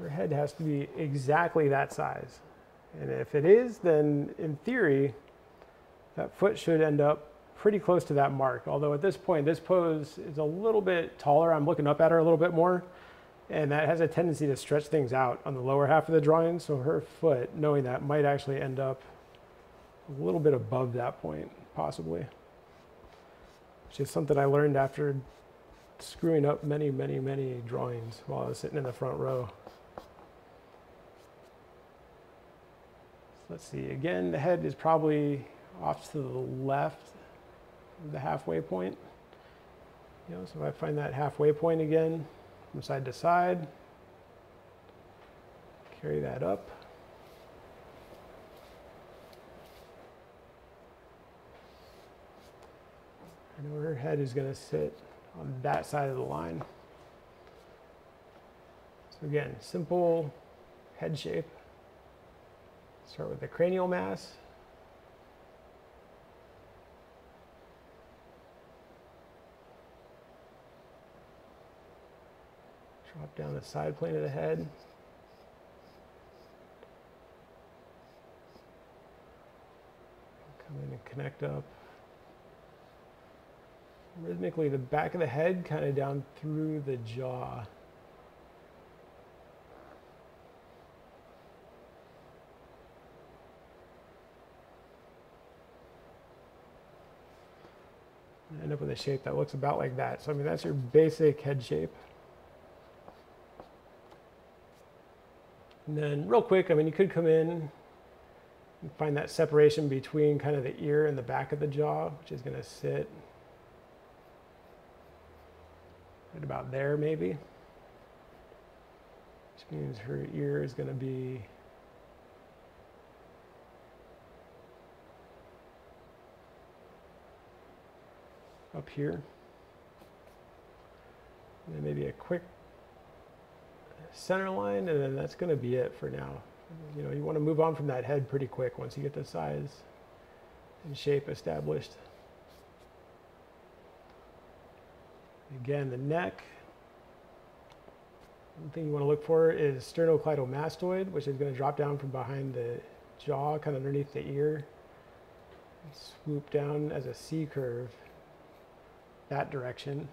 her head has to be exactly that size. And if it is, then in theory, that foot should end up pretty close to that mark. Although at this point, this pose is a little bit taller. I'm looking up at her a little bit more. And that has a tendency to stretch things out on the lower half of the drawing. So her foot, knowing that, might actually end up a little bit above that point, possibly. Which is something I learned after screwing up many, many, many drawings while I was sitting in the front row. So let's see, again, the head is probably off to the left of the halfway point. So if I find that halfway point again, from side to side, carry that up. I know her head is going to sit on that side of the line. So again, simple head shape. Start with the cranial mass. Drop down the side plane of the head. Come in and connect up. Rhythmically, the back of the head kind of down through the jaw. And end up with a shape that looks about like that. So I mean, that's your basic head shape. And then real quick, I mean, you could come in and find that separation between kind of the ear and the back of the jaw, which is going to sit right about there maybe, which means her ear is going to be up here. And then maybe a quick center line, and then that's going to be it for now. You want to move on from that head pretty quick once you get the size and shape established. Again, the neck, one thing you want to look for is sternocleidomastoid, which is going to drop down from behind the jaw, kind of underneath the ear. swoop down as a C curve that direction.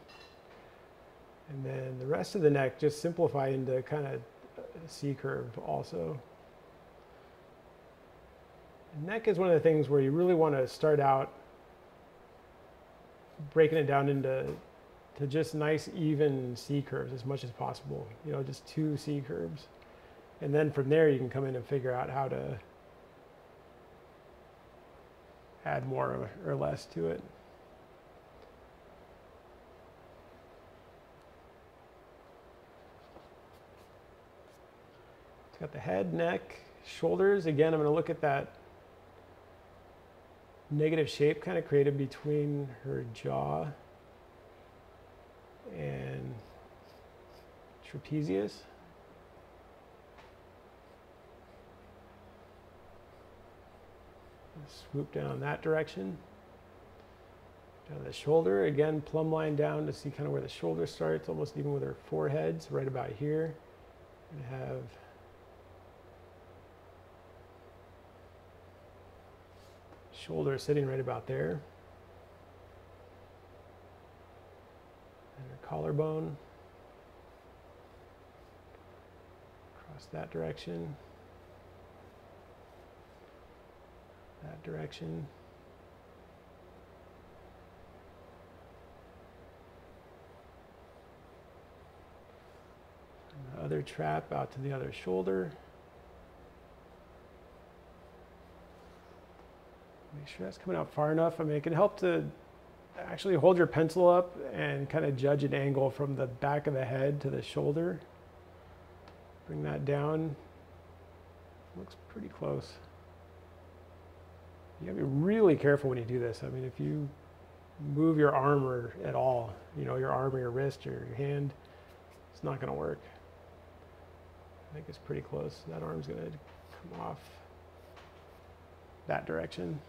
And then the rest of the neck just simplify into kind of a C curve also. The neck is one of the things where you really want to start out breaking it down into just nice even C curves as much as possible. You know, just 2 C curves. And then from there you can come in and figure out how to add more or less to it. It's got the head, neck, shoulders. Again, I'm going to look at that negative shape kind of created between her jaw and trapezius. Swoop down that direction. Down the shoulder, again, plumb line down to see kind of where the shoulder starts, almost even with her forehead, so right about here. And have shoulder sitting right about there. And her collarbone. Across that direction. That direction. And the other trap out to the other shoulder. Make sure that's coming out far enough. I mean, it can help to actually hold your pencil up and kind of judge an angle from the back of the head to the shoulder. Bring that down. Looks pretty close. You gotta be really careful when you do this. I mean, if you move your arm or at all, you know, your arm or your wrist or your hand, it's not gonna work. I think it's pretty close. That arm's gonna come off that direction.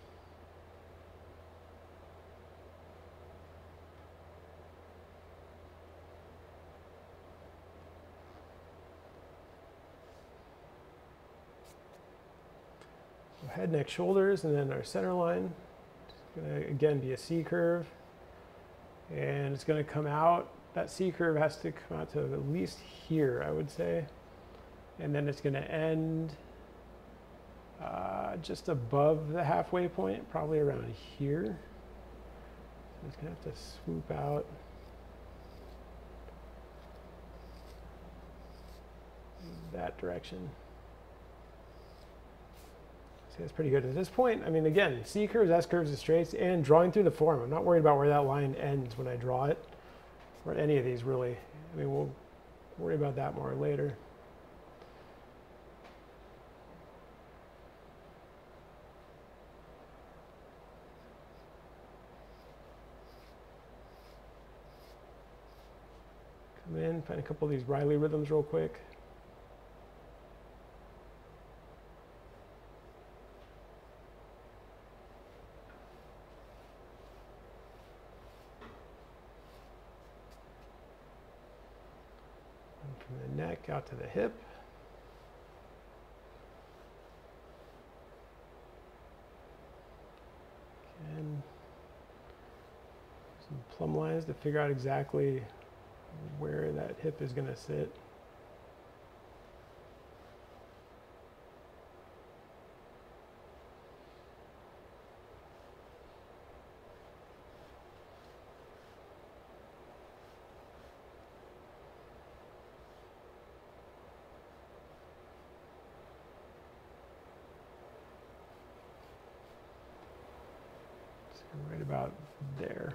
Head, neck, shoulders, and then our center line. It's going to again be a C curve, and it's going to come out. That C curve has to come out to at least here, I would say, and then it's going to end just above the halfway point, probably around here. So it's going to have to swoop out that direction. See, that's pretty good. At this point, I mean, again, C curves, S curves, and straights, and drawing through the form. I'm not worried about where that line ends when I draw it, or any of these, really. I mean, we'll worry about that more later. Come in, find a couple of these Riley rhythms real quick. From the neck out to the hip. And some plumb lines to figure out exactly where that hip is going to sit. Right about there.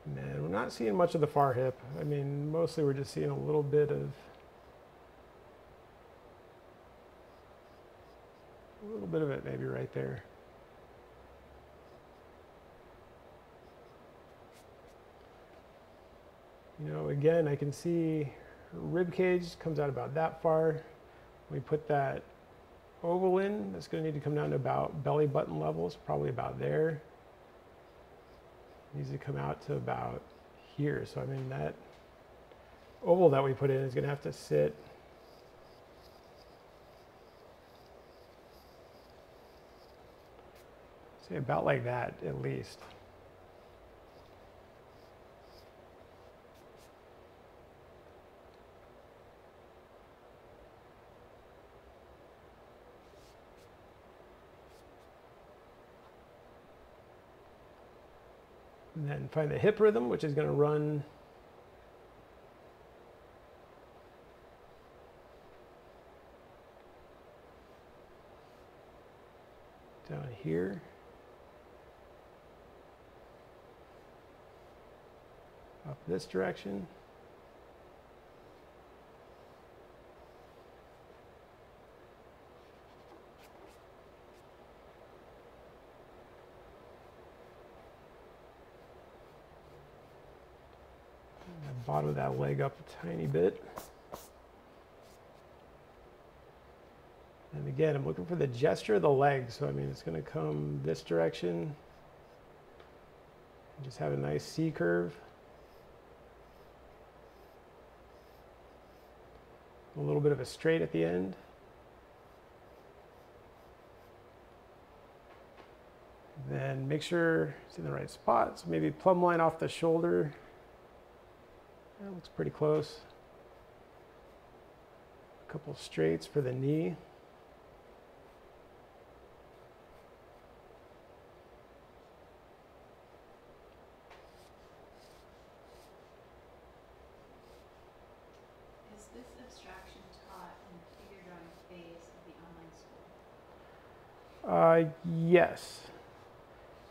And we're not seeing much of the far hip. I mean, mostly we're just seeing a little bit of it maybe right there. You know, again, I can see her rib cage comes out about that far. We put that oval in, that's going to need to come down to about belly button levels, probably about there. Needs to come out to about here. So I mean, that oval that we put in is going to have to sit say about like that at least. And then find the hip rhythm, which is going to run down here, up this direction. Bottom of that leg up a tiny bit. And again, I'm looking for the gesture of the leg. So, I mean, it's going to come this direction. And just have a nice C curve. A little bit of a straight at the end. Then make sure it's in the right spot. So maybe plumb line off the shoulder. That looks pretty close. A couple straights for the knee. Is this abstraction taught in the figure drawing phase of the online school? Yes,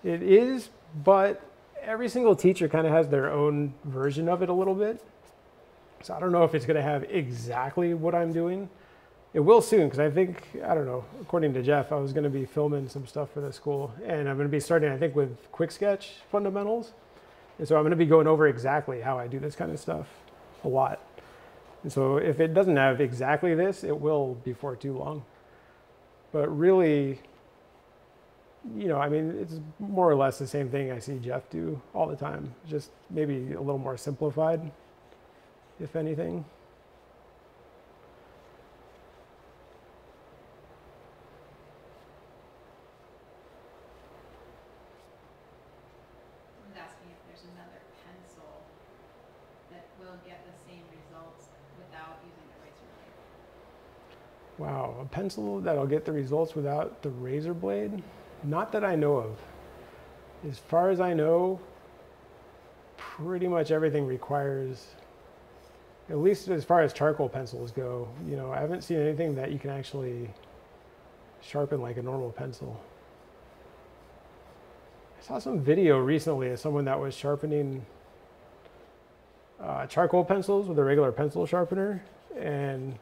it is, but every single teacher kind of has their own version of it a little bit. So I don't know if it's going to have exactly what I'm doing. It will soon, because I think, I don't know, according to Jeff, I was going to be filming some stuff for the school. And I'm going to be starting, I think, with quick sketch fundamentals. And so I'm going to be going over exactly how I do this kind of stuff a lot. And so if it doesn't have exactly this, it will before too long. But really, you know, I mean, it's more or less the same thing I see Jeff do all the time, just maybe a little more simplified, if anything. I was asking if there's another pencil that will get the same results without using the razor blade. Wow, a pencil that'll get the results without the razor blade? Not that I know of. As far as I know, pretty much everything requires, at least as far as charcoal pencils go, you know, I haven't seen anything that you can actually sharpen like a normal pencil. I saw some video recently of someone that was sharpening charcoal pencils with a regular pencil sharpener, and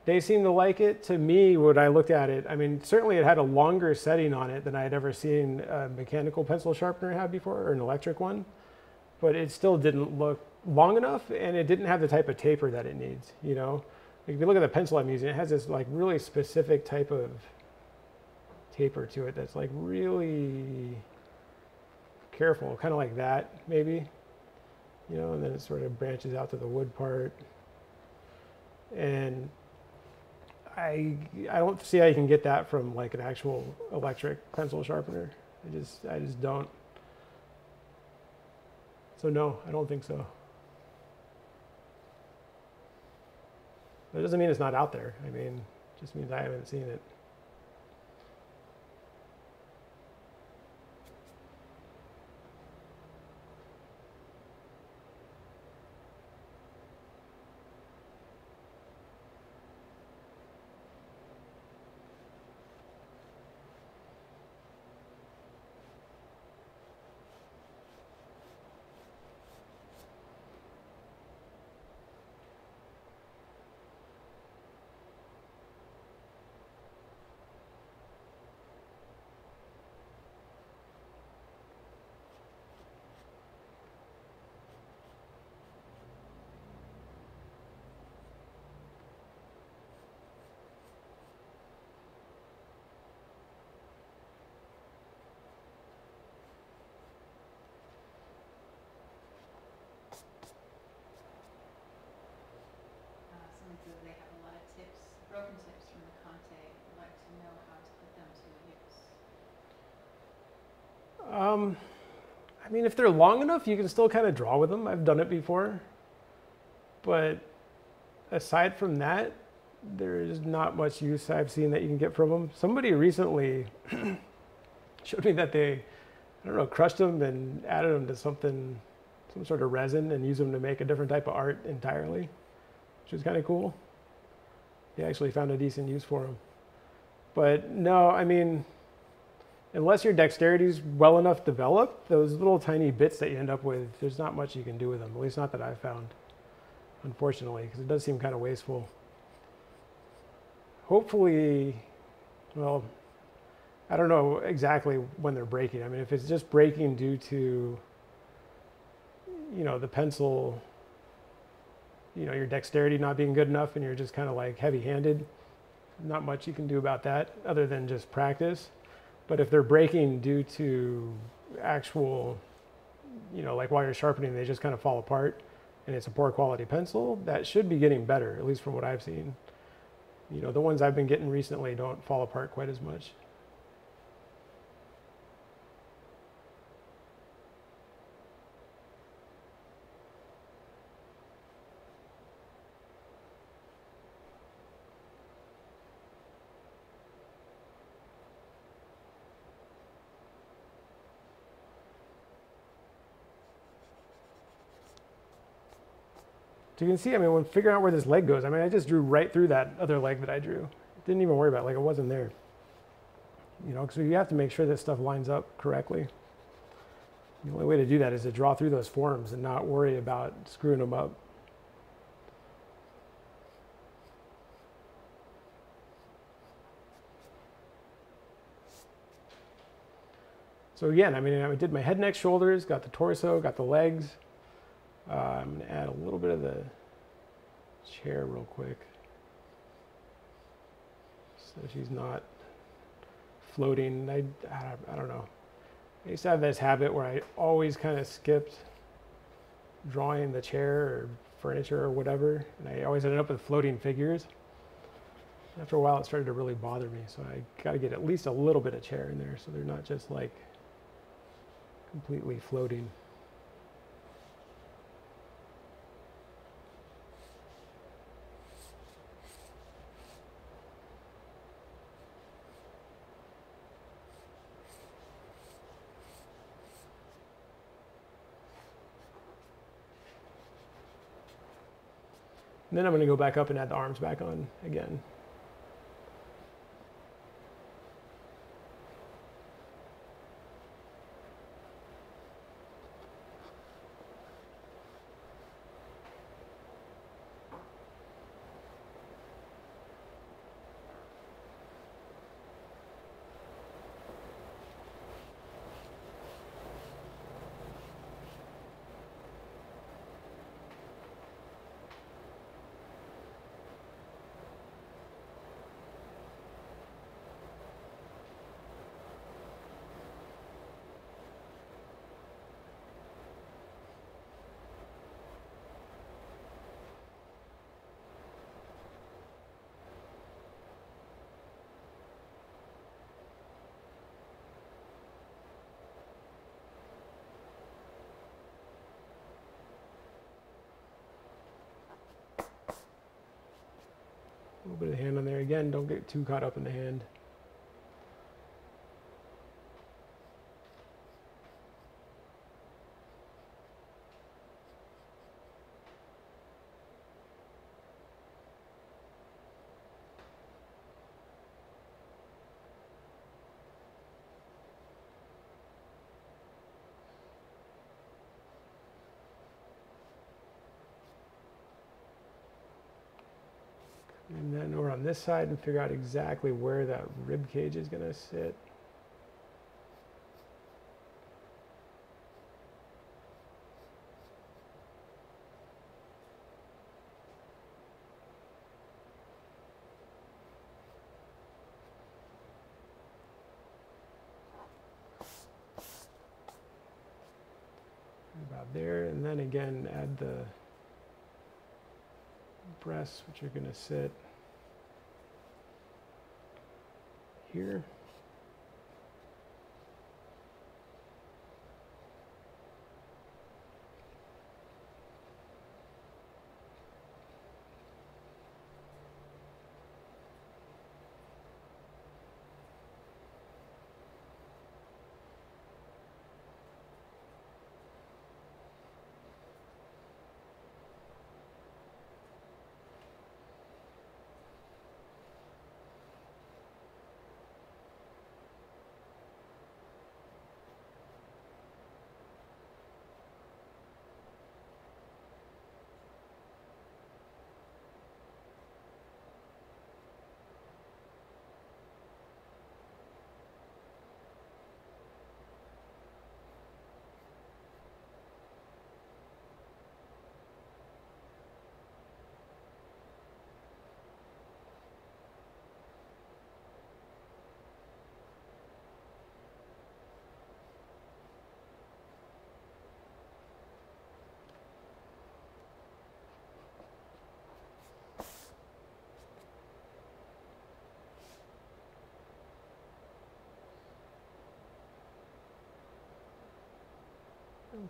they seemed to like it. To me, when I looked at it, I mean, certainly it had a longer setting on it than I had ever seen a mechanical pencil sharpener have before, or an electric one, but it still didn't look long enough, and it didn't have the type of taper that it needs, you know? Like if you look at the pencil I'm using, it has this like really specific type of taper to it that's like really careful, kind of like that, maybe, you know, and then it sort of branches out to the wood part. And I don't see how you can get that from like an actual electric pencil sharpener. I just don't. So no, I don't think so. But it doesn't mean it's not out there. I mean, it just means I haven't seen it. Someone says they have a lot of tips, broken tips from the Conte. Would like to know how to put them to use. I mean, if they're long enough, you can still kind of draw with them. I've done it before. But aside from that, there's not much use I've seen that you can get from them. Somebody recently showed me that they, I don't know, crushed them and added them to something, some sort of resin, and used them to make a different type of art entirely, which is kind of cool. They actually found a decent use for them. But no, I mean, unless your dexterity is well enough developed, those little tiny bits that you end up with, there's not much you can do with them, at least not that I've found, unfortunately, because it does seem kind of wasteful. Hopefully, well, I don't know exactly when they're breaking. I mean, if it's just breaking due to, you know, the pencil, you know, your dexterity not being good enough and you're just kind of like heavy-handed, not much you can do about that other than just practice. But if they're breaking due to actual, you know, like while you're sharpening, they just kind of fall apart and it's a poor quality pencil, that should be getting better, at least from what I've seen. You know, the ones I've been getting recently don't fall apart quite as much. So you can see, I mean, when figuring out where this leg goes, I mean, I just drew right through that other leg that I drew. Didn't even worry about it, like it wasn't there. You know, so you have to make sure this stuff lines up correctly. The only way to do that is to draw through those forms and not worry about screwing them up. So again, I mean, I did my head, neck, shoulders, got the torso, got the legs. I'm going to add a little bit of the chair real quick so she's not floating. I don't know. I used to have this habit where I always kind of skipped drawing the chair or furniture or whatever, and I always ended up with floating figures. After a while, it started to really bother me, so I got to get at least a little bit of chair in there so they're not just like completely floating. And then I'm going to go back up and add the arms back on again. A little bit of the hand on there. Again, don't get too caught up in the hand. And then over on this side and figure out exactly where that rib cage is going to sit. About there, and then again add the breasts, which are going to sit here.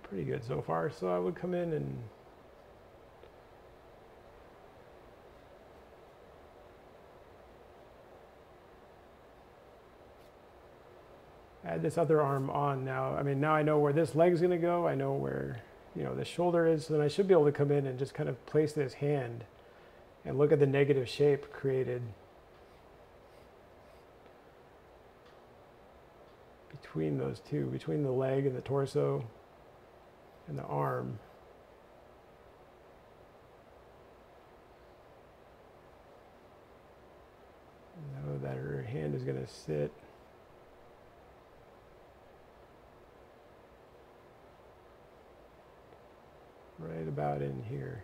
pretty good so far. So I would come in and add this other arm on now. I mean, now I know where this leg's going to go. I know where, the shoulder is. So then I should be able to come in and just kind of place this hand and look at the negative shape created between those two, between the leg and the torso and the arm. Know that her hand is going to sit right about in here.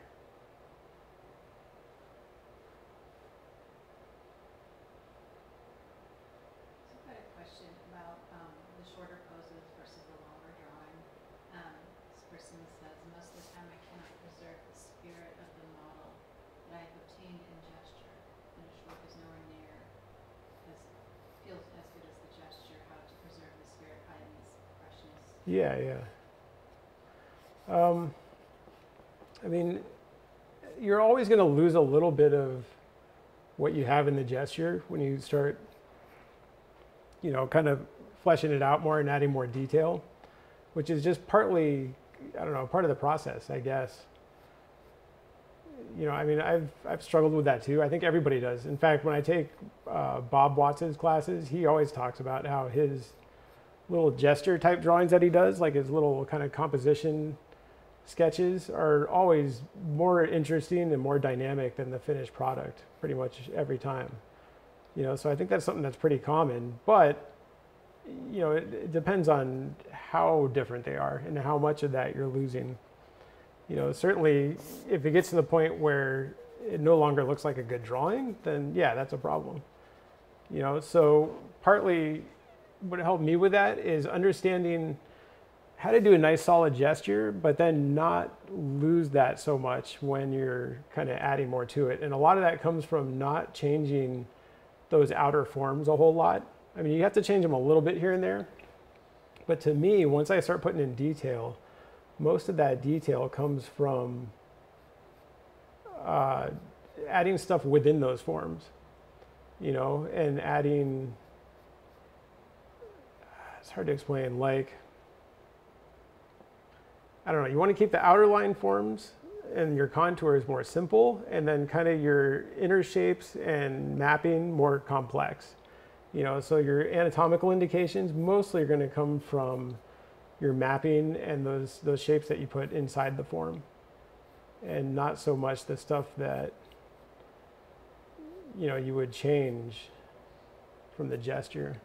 So I've got a question about the shorter poses versus the longer drawing. This person says, most of the time I cannot preserve the spirit of the model that I have obtained in gesture. Finished work is nowhere near feels as good as the gesture. How to preserve the spirit? Ides, impressionist. Yeah. I mean, you're always going to lose a little bit of what you have in the gesture when you start, kind of fleshing it out more and adding more detail, which is just partly, part of the process, I guess. I mean, I've struggled with that too. I think everybody does. In fact, when I take Bob Watts' classes, he always talks about how his little gesture type drawings that he does, like his little kind of composition sketches, are always more interesting and more dynamic than the finished product pretty much every time. So I think that's something that's pretty common, but it depends on how different they are and how much of that you're losing. Certainly if it gets to the point where it no longer looks like a good drawing, then yeah, that's a problem. So partly what helped me with that is understanding how to do a nice solid gesture, but then not lose that so much when you're kind of adding more to it. And a lot of that comes from not changing those outer forms a whole lot. I mean, you have to change them a little bit here and there. But to me, once I start putting in detail, most of that detail comes from adding stuff within those forms, and adding, it's hard to explain, like, I don't know, you want to keep the outer line forms and your contours more simple, and then kind of your inner shapes and mapping more complex. So your anatomical indications mostly are going to come from your mapping and those shapes that you put inside the form, and not so much the stuff that you would change from the gesture.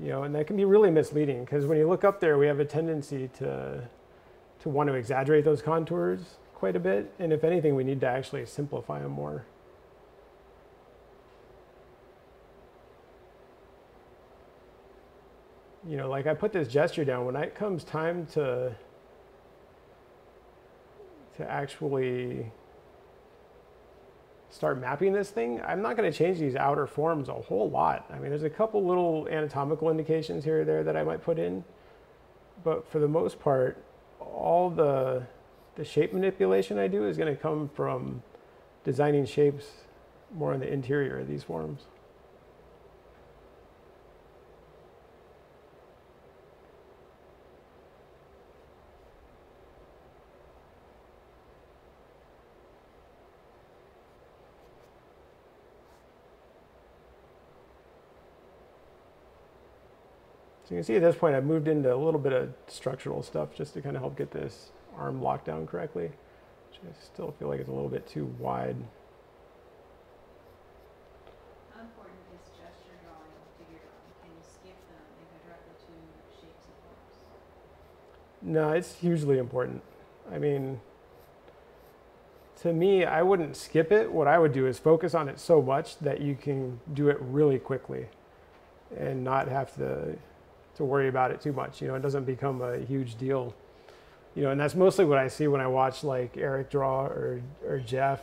And that can be really misleading, because when you look up there, we have a tendency to want to exaggerate those contours quite a bit. And if anything, we need to actually simplify them more. Like I put this gesture down, when it comes time to actually start mapping this thing, I'm not going to change these outer forms a whole lot. I mean, there's a couple little anatomical indications here or there that I might put in, but for the most part, all the shape manipulation I do is going to come from designing shapes more on the interior of these forms. So you can see at this point I've moved into a little bit of structural stuff just to kind of help get this arm locked down correctly, which I still feel like it's a little bit too wide. How important is gesture drawing or figure drawing? Can you skip them and go directly to shapes and forms? No, it's hugely important. I mean, to me, I wouldn't skip it. What I would do is focus on it so much that you can do it really quickly and not have to worry about it too much. It doesn't become a huge deal. And that's mostly what I see when I watch like Eric draw or Jeff.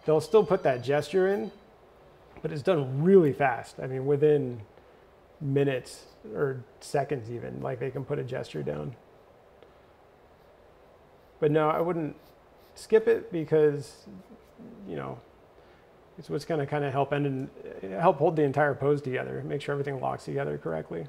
They'll still put that gesture in, but it's done really fast. I mean, within minutes or seconds even, like they can put a gesture down. But no, I wouldn't skip it because, you know, it's what's going to kind of help hold the entire pose together, make sure everything locks together correctly.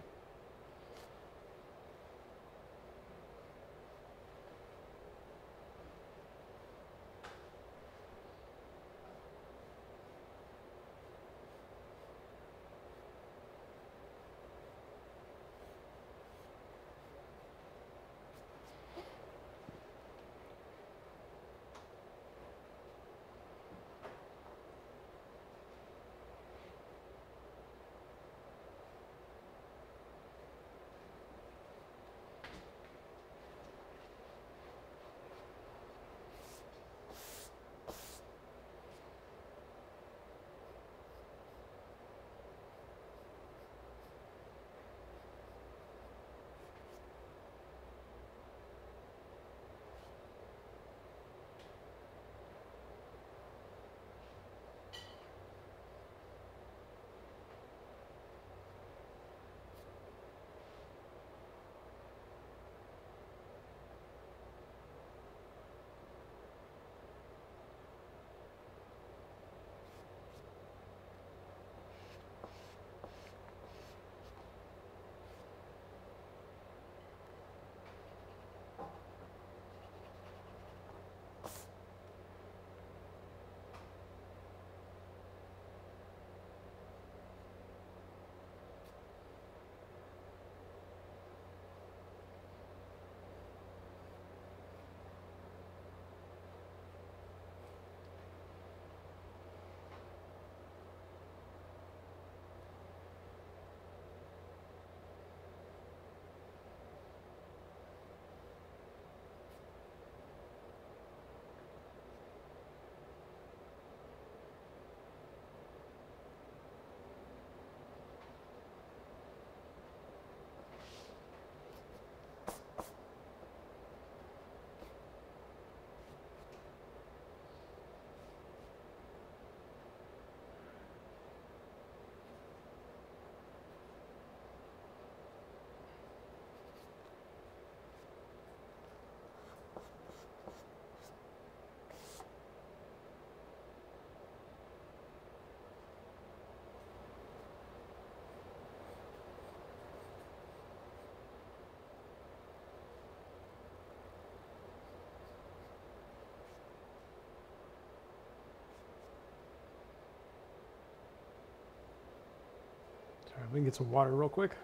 Sorry, we can get some water real quick.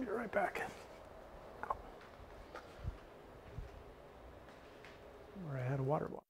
Be right back. Where I had a water bottle.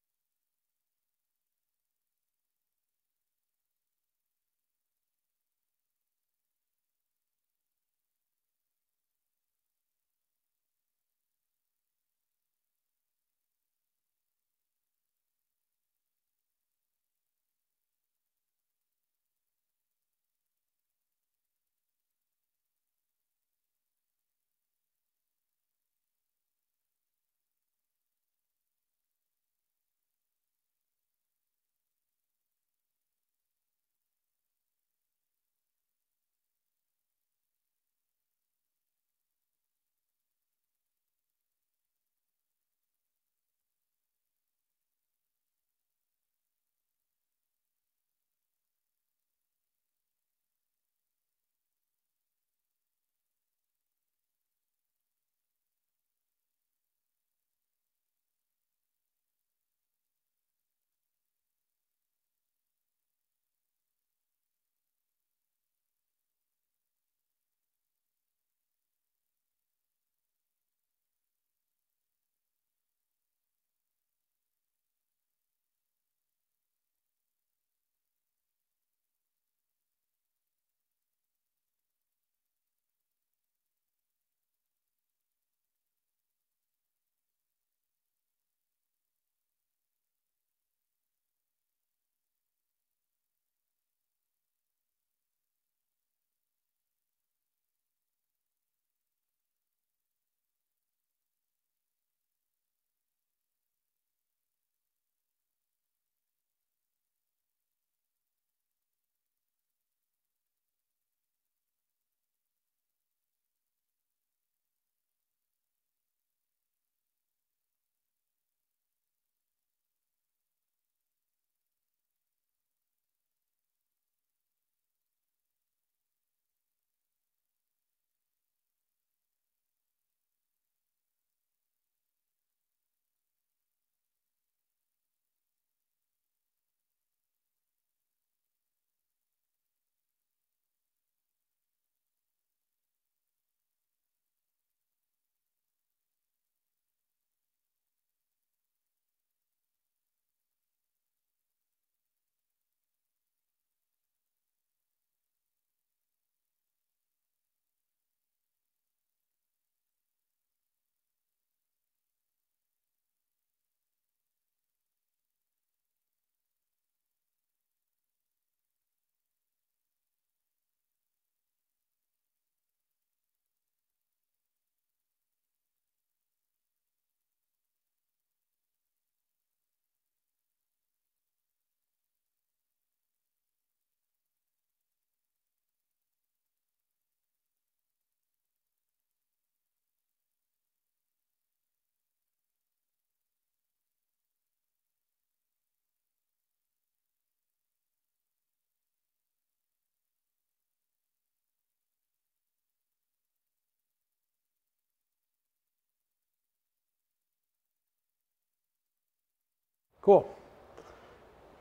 Cool.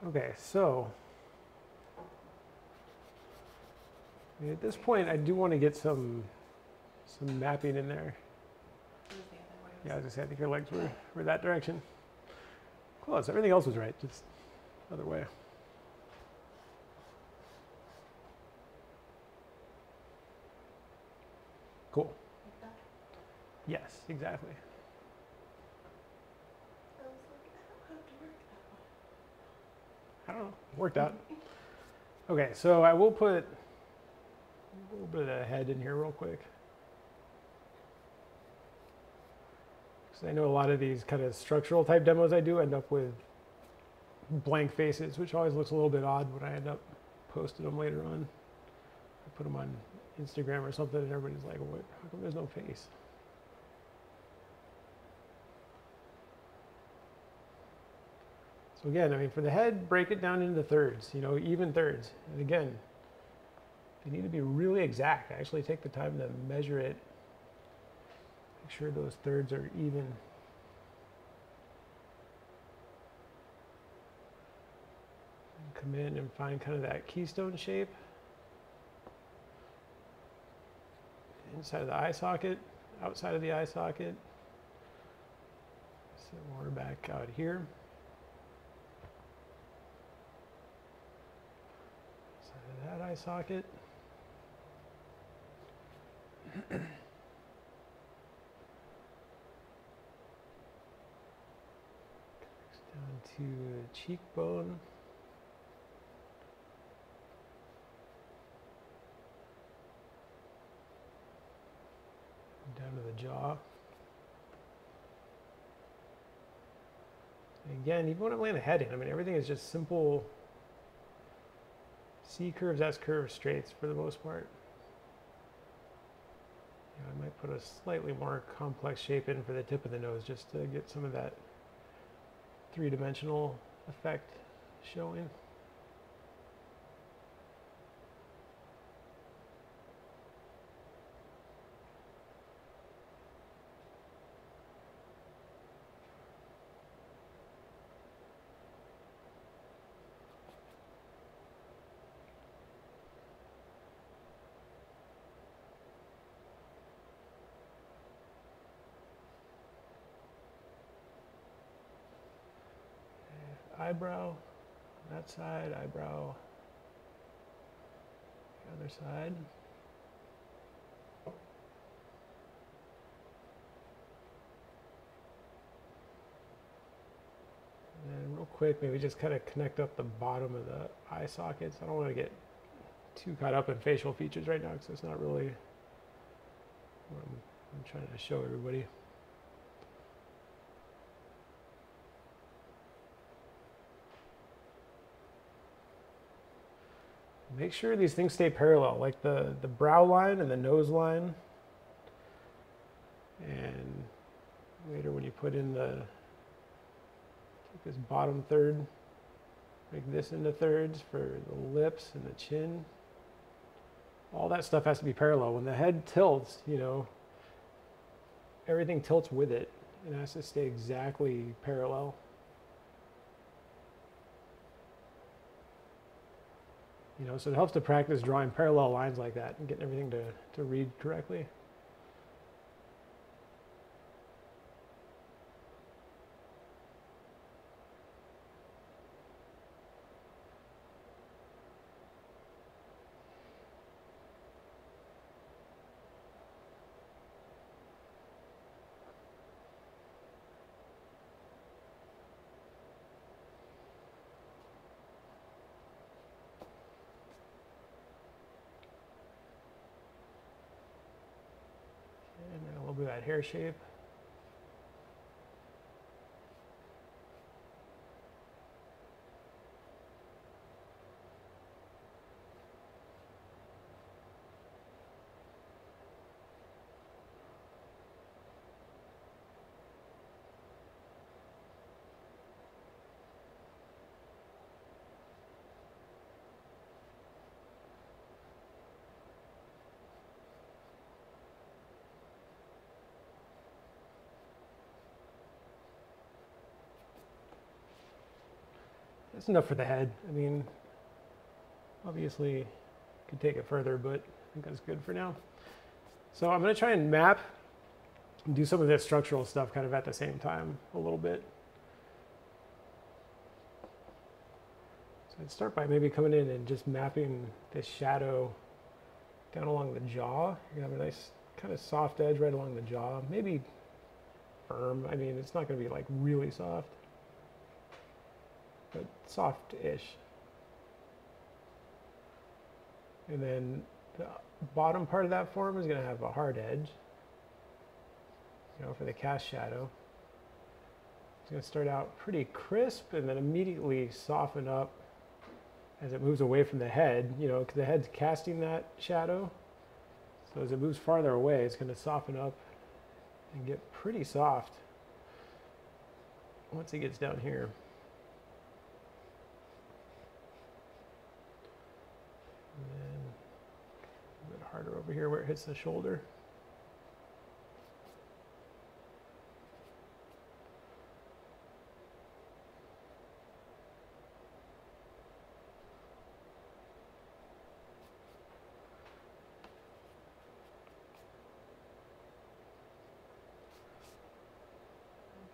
Okay, so at this point, I do want to get some mapping in there. Yeah, as I said, I think your legs were that direction. Close. Everything else was right, just other way. Cool. Yes, exactly. I don't know. Worked out. Okay, so I will put a little bit of head in here real quick. Because I know a lot of these kind of structural type demos I do end up with blank faces, which always looks a little bit odd when I end up posting them later on. I put them on Instagram or something and everybody's like, what? How come there's no face? So again, I mean, for the head, break it down into thirds, you know, even thirds. And again, they need to be really exact. Actually take the time to measure it. Make sure those thirds are even. And come in and find kind of that keystone shape. Inside of the eye socket, outside of the eye socket. So we're back out here. That eye socket. Down to the cheekbone. Down to the jaw. And again, even when I'm laying the head in, I mean, everything is just simple C curves, S curves, straights for the most part. You know, I might put a slightly more complex shape in for the tip of the nose just to get some of that three-dimensional effect showing. Eyebrow, that side, eyebrow, the other side. And then real quick, maybe just kind of connect up the bottom of the eye sockets. I don't want to get too caught up in facial features right now because it's not really what I'm trying to show everybody. Make sure these things stay parallel, like the brow line and the nose line. And later when you put in take this bottom third, make this into thirds for the lips and the chin. All that stuff has to be parallel. When the head tilts, you know, everything tilts with it. It has to stay exactly parallel. You know, so it helps to practice drawing parallel lines like that and getting everything to read correctly. And then a little bit of that hair shape. That's enough for the head. I mean, obviously could take it further, but I think that's good for now. So I'm going to try and map and do some of this structural stuff kind of at the same time a little bit. So I'd start by maybe coming in and just mapping this shadow down along the jaw. You're going to have a nice kind of soft edge right along the jaw, maybe firm. I mean, it's not going to be like really soft, but soft-ish. And then the bottom part of that form is going to have a hard edge, you know, for the cast shadow. It's going to start out pretty crisp and then immediately soften up as it moves away from the head, you know, because the head's casting that shadow. So as it moves farther away, it's going to soften up and get pretty soft once it gets down here. And then a bit harder over here where it hits the shoulder.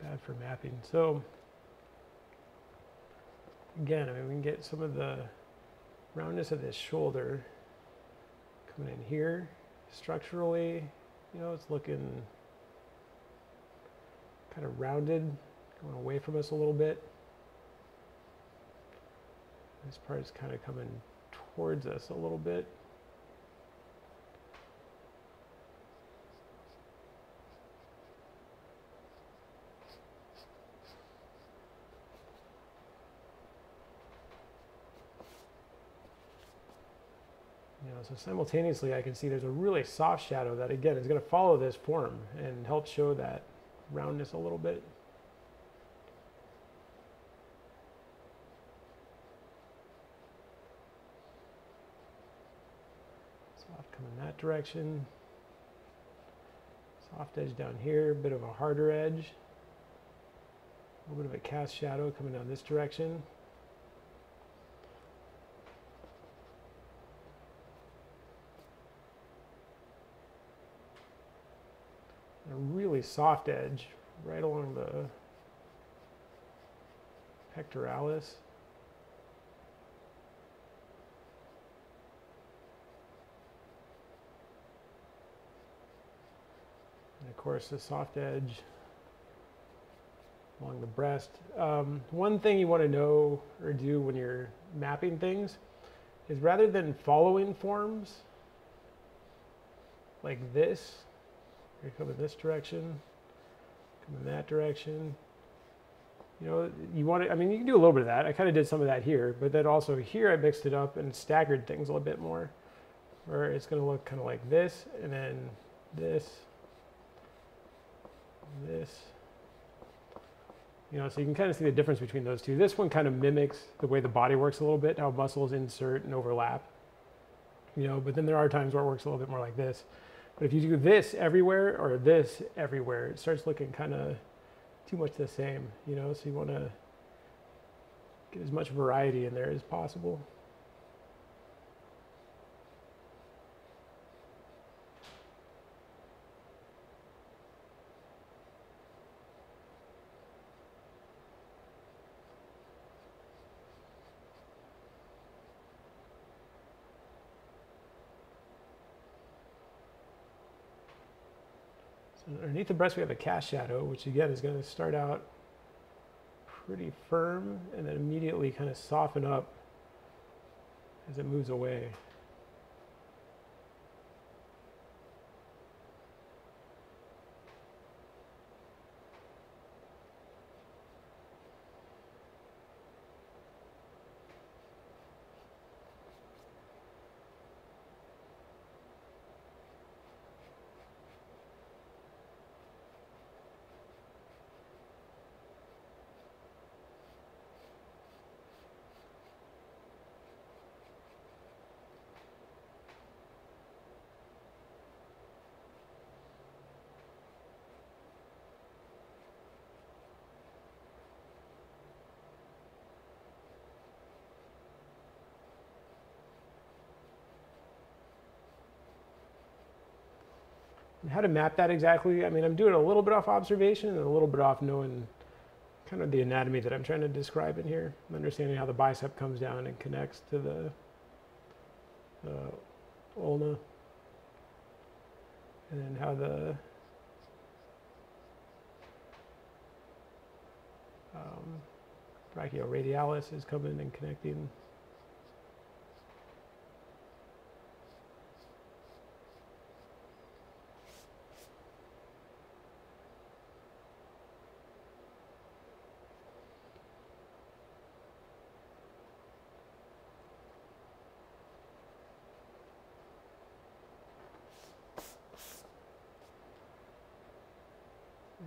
Bad for mapping. So again, I mean, we can get some of the roundness of this shoulder coming in here. Structurally, you know, it's looking kind of rounded, going away from us a little bit. This part is kind of coming towards us a little bit. You know, so simultaneously I can see there's a really soft shadow that again is going to follow this form and help show that roundness a little bit. Soft coming that direction. Soft edge down here, a bit of a harder edge. A little bit of a cast shadow coming down this direction. A really soft edge right along the pectoralis. And of course the soft edge along the breast. One thing you want to know or do when you're mapping things is rather than following forms like this, you come in this direction, come in that direction. You know, you want to, I mean, you can do a little bit of that. I kind of did some of that here, but then also here I mixed it up and staggered things a little bit more, where it's going to look kind of like this, and then this, this. You know, so you can kind of see the difference between those two. This one kind of mimics the way the body works a little bit, how muscles insert and overlap. You know, but then there are times where it works a little bit more like this. But if you do this everywhere or this everywhere, it starts looking kind of too much the same, you know, so you want to get as much variety in there as possible. Underneath the breast we have a cast shadow, which again is going to start out pretty firm and then immediately kind of soften up as it moves away. And how to map that exactly, I mean, I'm doing a little bit off observation and a little bit off knowing kind of the anatomy that I'm trying to describe in here. I'm understanding how the bicep comes down and connects to the ulna. And then how the brachioradialis is coming and connecting.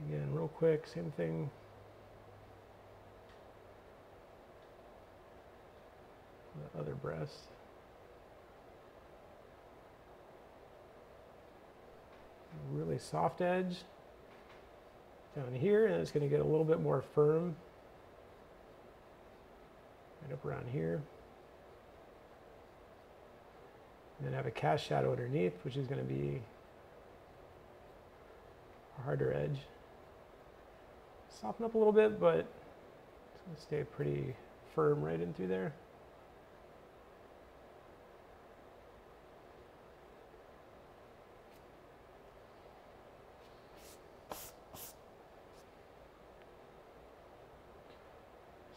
Again, real quick, same thing. The other breast. A really soft edge down here, and it's going to get a little bit more firm right up around here. And then have a cast shadow underneath, which is going to be a harder edge. Soften up a little bit, but it's going to stay pretty firm right in through there.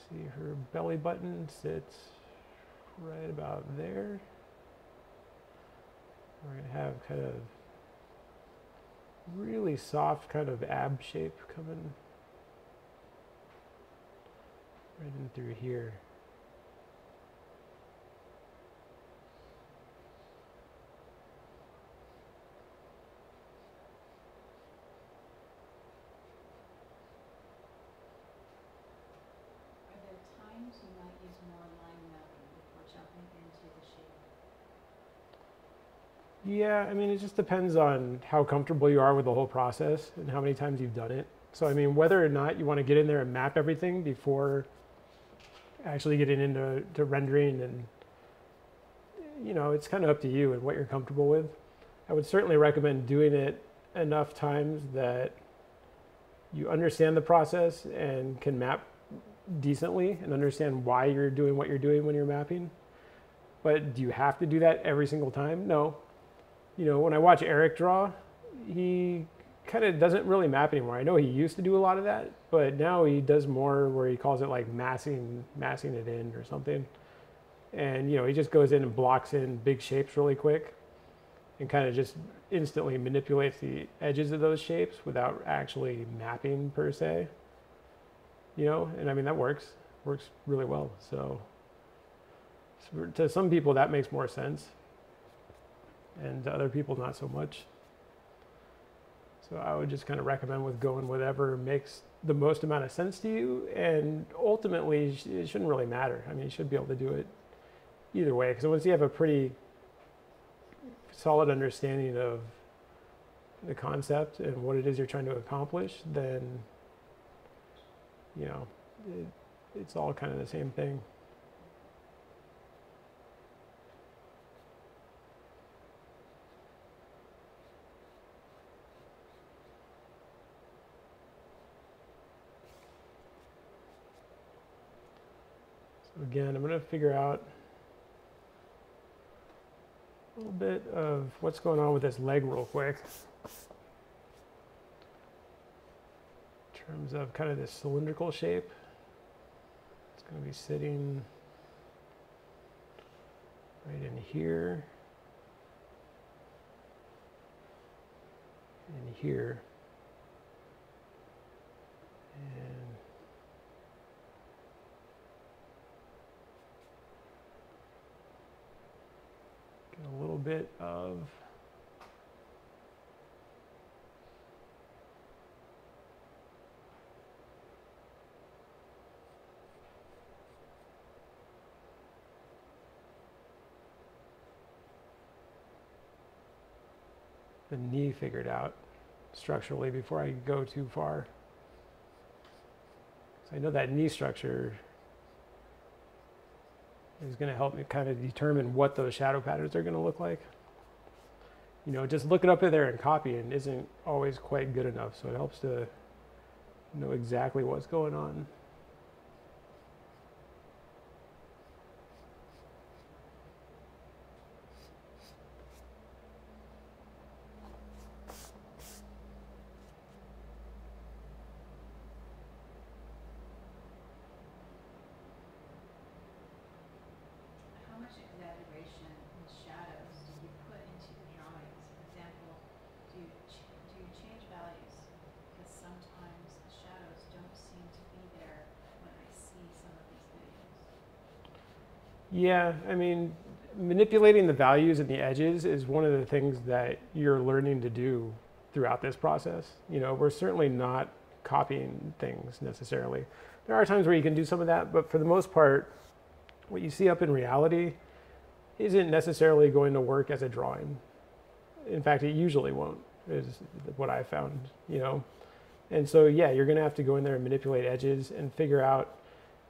See, her belly button sits right about there. We're going to have kind of really soft kind of ab shape coming right in through here. Are there times you might use more line mapping before jumping into the shape? Yeah, I mean, it just depends on how comfortable you are with the whole process and how many times you've done it. So, I mean, whether or not you want to get in there and map everything before actually getting into rendering, and, you know, it's kind of up to you and what you're comfortable with. I would certainly recommend doing it enough times that you understand the process and can map decently and understand why you're doing what you're doing when you're mapping. But do you have to do that every single time? No. You know, when I watch Eric draw, he kind of doesn't really map anymore. I know he used to do a lot of that, but now he does more where he calls it like massing it in or something. And, you know, he just goes in and blocks in big shapes really quick and kind of just instantly manipulates the edges of those shapes without actually mapping per se. You know, and I mean, that works really well. So to some people that makes more sense, and to other people not so much. So I would just kind of recommend with going whatever makes the most amount of sense to you, and ultimately it shouldn't really matter. I mean, you should be able to do it either way, because once you have a pretty solid understanding of the concept and what it is you're trying to accomplish, then, you know, it's all kind of the same thing. So again, I'm going to figure out a little bit of what's going on with this leg real quick. In terms of kind of this cylindrical shape. It's going to be sitting right in here and here. And get a little bit of the knee figured out structurally before I go too far. So I know that knee structure is going to help me kind of determine what those shadow patterns are going to look like. You know, just looking up at there and copying isn't always quite good enough. So it helps to know exactly what's going on. How much exaggeration and shadows do you put into the drawings? For example, do you change values? Because sometimes the shadows don't seem to be there when I see some of these videos. Yeah, I mean, manipulating the values and the edges is one of the things that you're learning to do throughout this process. You know, we're certainly not copying things necessarily. There are times where you can do some of that, but for the most part, what you see up in reality isn't necessarily going to work as a drawing. In fact, it usually won't, is what I found, you know. And so, yeah, you're going to have to go in there and manipulate edges and figure out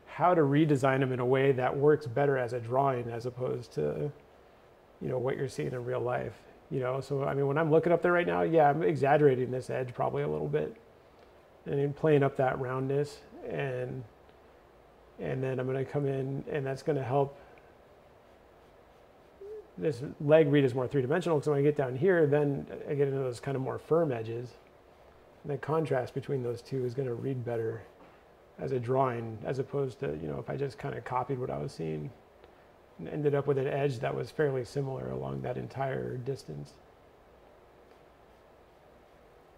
how to redesign them in a way that works better as a drawing as opposed to, you know, what you're seeing in real life. You know, so I mean, when I'm looking up there right now, yeah, I'm exaggerating this edge probably a little bit and playing up that roundness, and then I'm going to come in, and that's going to help this leg read as more three-dimensional, because when I get down here, then I get into those kind of more firm edges. And the contrast between those two is going to read better as a drawing, as opposed to, you know, if I just kind of copied what I was seeing and ended up with an edge that was fairly similar along that entire distance.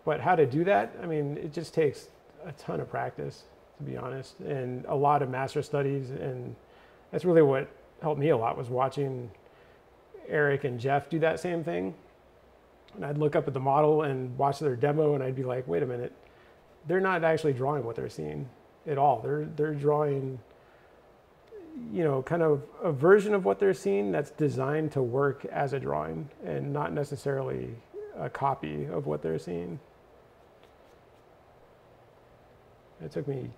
But how to do that, I mean, it just takes a ton of practice, to be honest, and a lot of master studies. And that's really what helped me a lot, was watching Eric and Jeff do that same thing. And I'd look up at the model and watch their demo, and I'd be like, wait a minute, they're not actually drawing what they're seeing at all. They're drawing, you know, kind of a version of what they're seeing that's designed to work as a drawing and not necessarily a copy of what they're seeing. It took me,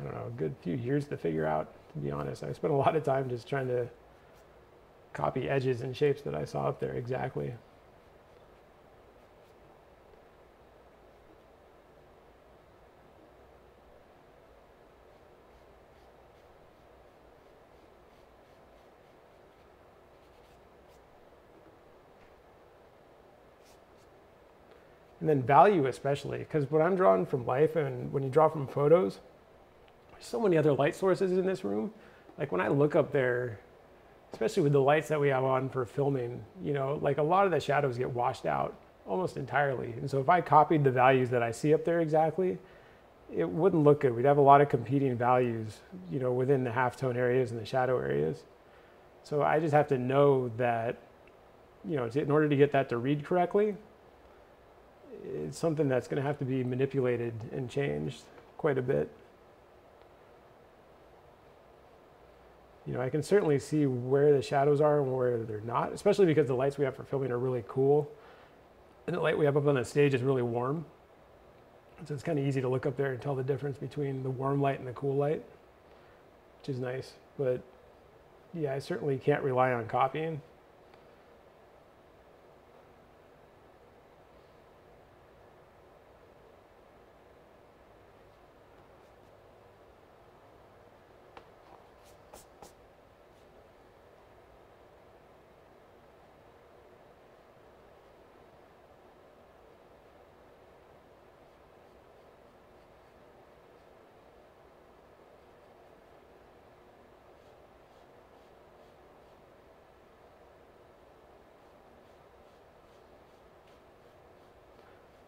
I don't know, a good few years to figure out, to be honest. I spent a lot of time just trying to copy edges and shapes that I saw up there exactly. And then value especially, because when I'm drawing from life and when you draw from photos, there's so many other light sources in this room. Like when I look up there, especially with the lights that we have on for filming, you know, like a lot of the shadows get washed out almost entirely. And so if I copied the values that I see up there exactly, it wouldn't look good. We'd have a lot of competing values, you know, within the halftone areas and the shadow areas. So I just have to know that, you know, in order to get that to read correctly, it's something that's going to have to be manipulated and changed quite a bit. You know, I can certainly see where the shadows are and where they're not, especially because the lights we have for filming are really cool. And the light we have up on the stage is really warm. So it's kind of easy to look up there and tell the difference between the warm light and the cool light, which is nice. But yeah, I certainly can't rely on copying.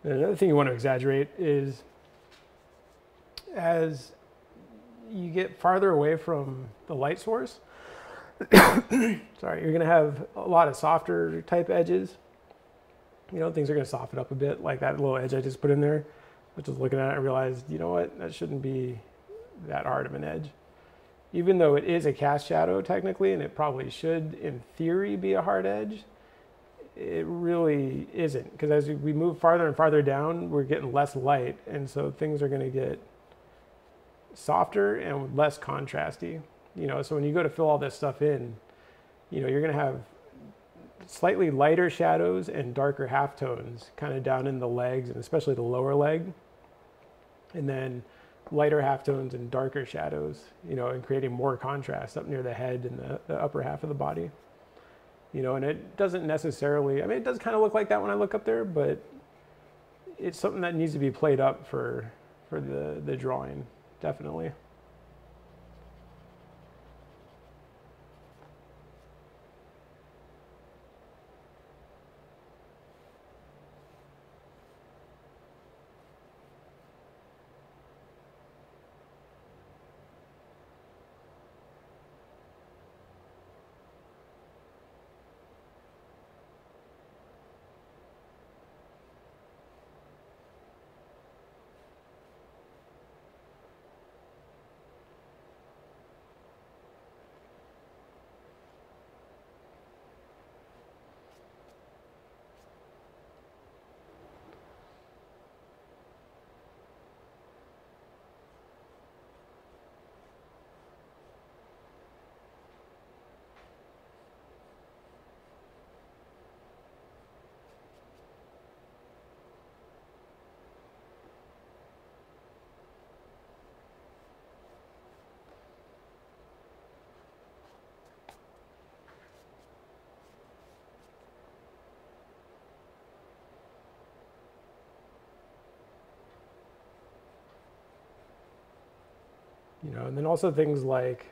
And another thing you want to exaggerate is as you get farther away from the light source, sorry, you're going to have a lot of softer type edges. You know, things are going to soften up a bit, like that little edge I just put in there. I was just looking at it and realized, you know what, that shouldn't be that hard of an edge. Even though it is a cast shadow technically, and it probably should, in theory, be a hard edge, it really isn't, because as we move farther and farther down, we're getting less light, and so things are going to get softer and less contrasty. You know, so when you go to fill all this stuff in, you know, you're going to have slightly lighter shadows and darker halftones kind of down in the legs and especially the lower leg. And then lighter halftones and darker shadows, you know, and creating more contrast up near the head and the upper half of the body. You know, and it doesn't necessarily, I mean, it does kind of look like that when I look up there, but it's something that needs to be played up for the drawing, definitely. You know, and then also things like,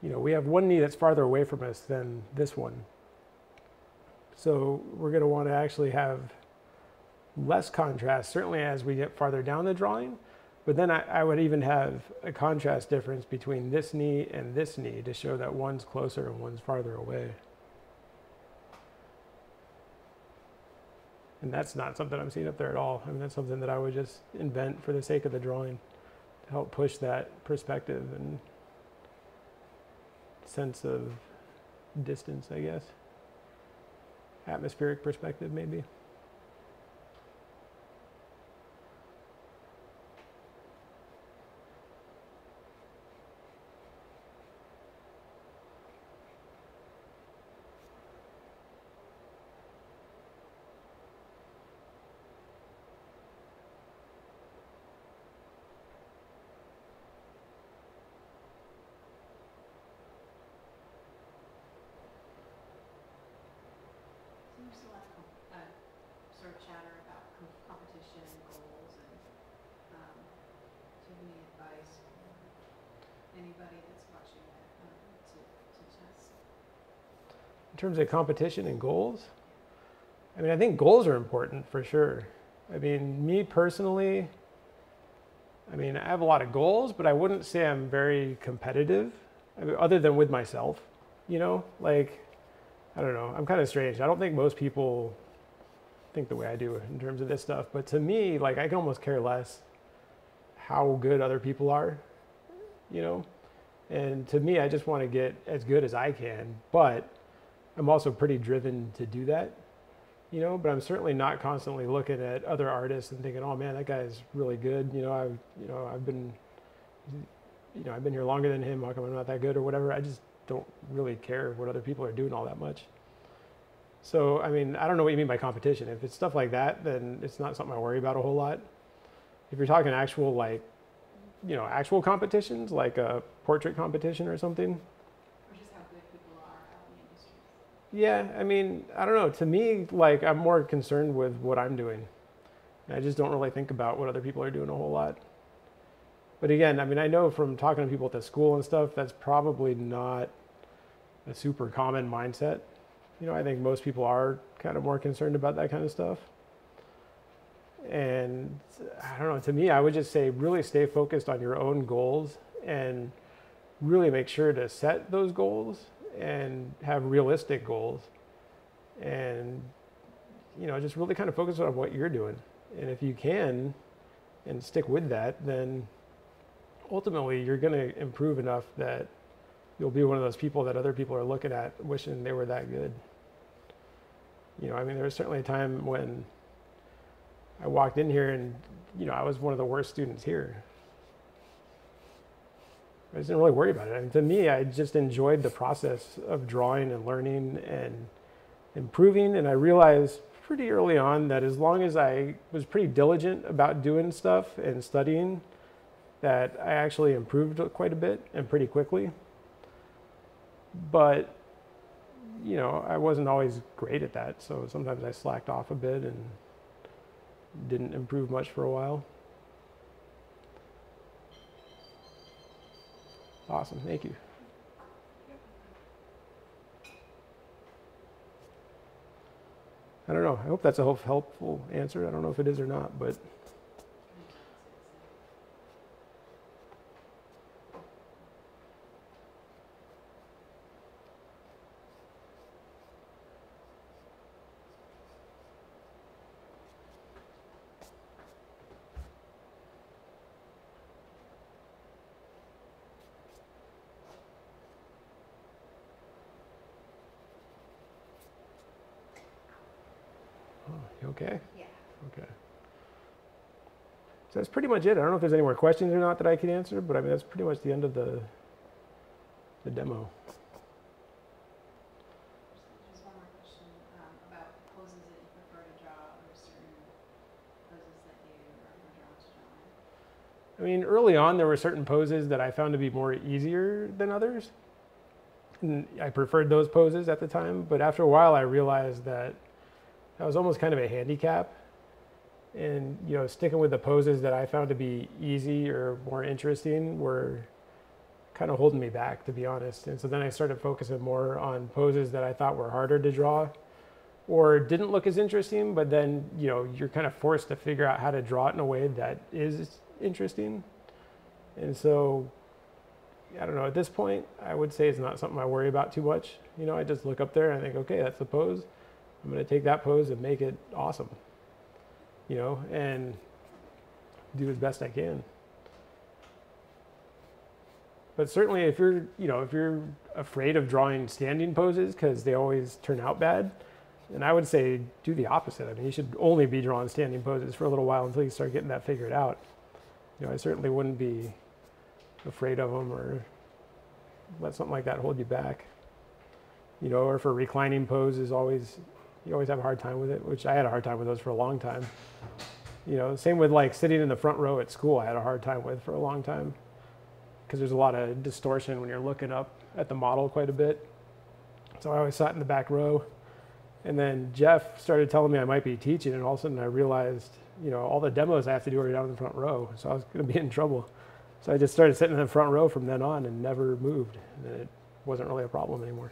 you know, we have one knee that's farther away from us than this one. So we're going to want to actually have less contrast, certainly as we get farther down the drawing. But then I would even have a contrast difference between this knee and this knee to show that one's closer and one's farther away. And that's not something I'm seeing up there at all. I mean, that's something that I would just invent for the sake of the drawing to help push that perspective and sense of distance, I guess. Atmospheric perspective, maybe. There's a lot of sort of chatter about competition and goals, and do you have any advice for anybody that's watching that to test? In terms of competition and goals, I mean, I think goals are important for sure. I mean, me personally, I mean, I have a lot of goals, but I wouldn't say I'm very competitive, I mean, other than with myself, you know, like, I don't know, I'm kind of strange. I don't think most people think the way I do in terms of this stuff, but to me, like, I can almost care less how good other people are, you know, and to me, I just want to get as good as I can, but I'm also pretty driven to do that, you know, but I'm certainly not constantly looking at other artists and thinking, oh man, that guy's really good. I've been here longer than him. How come I'm not that good or whatever? I just don't really care what other people are doing all that much. So, I mean, I don't know what you mean by competition. If it's stuff like that, then it's not something I worry about a whole lot. If you're talking actual, like, you know, actual competitions, like a portrait competition or something. Or just how good people are out in the industry. Yeah, I mean, I don't know. To me, like, I'm more concerned with what I'm doing. I just don't really think about what other people are doing a whole lot. But again, I mean, I know from talking to people at the school and stuff, that's probably not a super common mindset. You know, I think most people are kind of more concerned about that kind of stuff. And I don't know, to me, I would just say really stay focused on your own goals and really make sure to set those goals and have realistic goals. And, you know, just really kind of focus on what you're doing. And if you can and stick with that, then ultimately you're going to improve enough that you'll be one of those people that other people are looking at wishing they were that good. You know, I mean, there was certainly a time when I walked in here and, you know, I was one of the worst students here. I just didn't really worry about it. I mean, to me, I just enjoyed the process of drawing and learning and improving. And I realized pretty early on that as long as I was pretty diligent about doing stuff and studying, that I actually improved quite a bit and pretty quickly. But, you know, I wasn't always great at that. So sometimes I slacked off a bit and didn't improve much for a while. Awesome, thank you. I don't know, I hope that's a helpful answer. I don't know if it is or not, but. You okay? Yeah. Okay. So that's pretty much it. I don't know if there's any more questions or not that I can answer, but I mean, that's pretty much the end of the demo. Just one more question about poses that you prefer to draw or certain poses that you are more drawn to drawing. I mean, early on, there were certain poses that I found to be more easier than others. And I preferred those poses at the time, but after a while, I realized that that was almost kind of a handicap. And, you know, sticking with the poses that I found to be easy or more interesting were kind of holding me back, to be honest. And so then I started focusing more on poses that I thought were harder to draw or didn't look as interesting, but then, you know, you're kind of forced to figure out how to draw it in a way that is interesting. And so, I don't know, at this point, I would say it's not something I worry about too much. You know, I just look up there and I think, okay, that's the pose. I'm going to take that pose and make it awesome, you know, and do as best I can. But certainly if you're, you know, if you're afraid of drawing standing poses because they always turn out bad, then I would say do the opposite. I mean, you should only be drawing standing poses for a little while until you start getting that figured out. You know, I certainly wouldn't be afraid of them or let something like that hold you back. You know, or for reclining pose is always, you always have a hard time with it, which I had a hard time with those for a long time. You know, same with like sitting in the front row at school, I had a hard time with for a long time because there's a lot of distortion when you're looking up at the model quite a bit. So I always sat in the back row. And then Jeff started telling me I might be teaching, and all of a sudden I realized, you know, all the demos I have to do are down in the front row. So I was going to be in trouble. So I just started sitting in the front row from then on and never moved. And it wasn't really a problem anymore.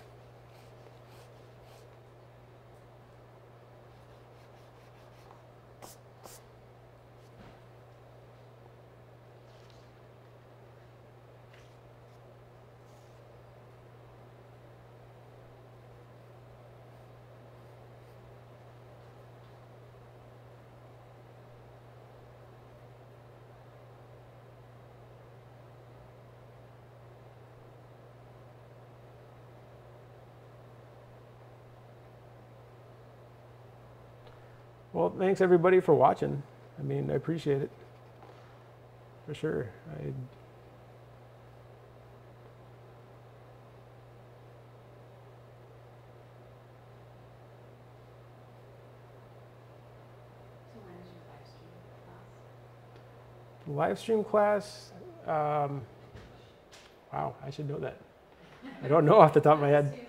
Well, thanks everybody for watching. I mean, I appreciate it. For sure. So when is your live stream class? Live stream class, wow, I should know that. I don't know off the top of my head.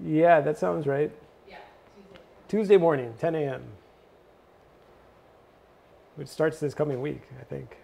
Yeah, that sounds right. Yeah, Tuesday morning, 10 a.m. Which starts this coming week, I think.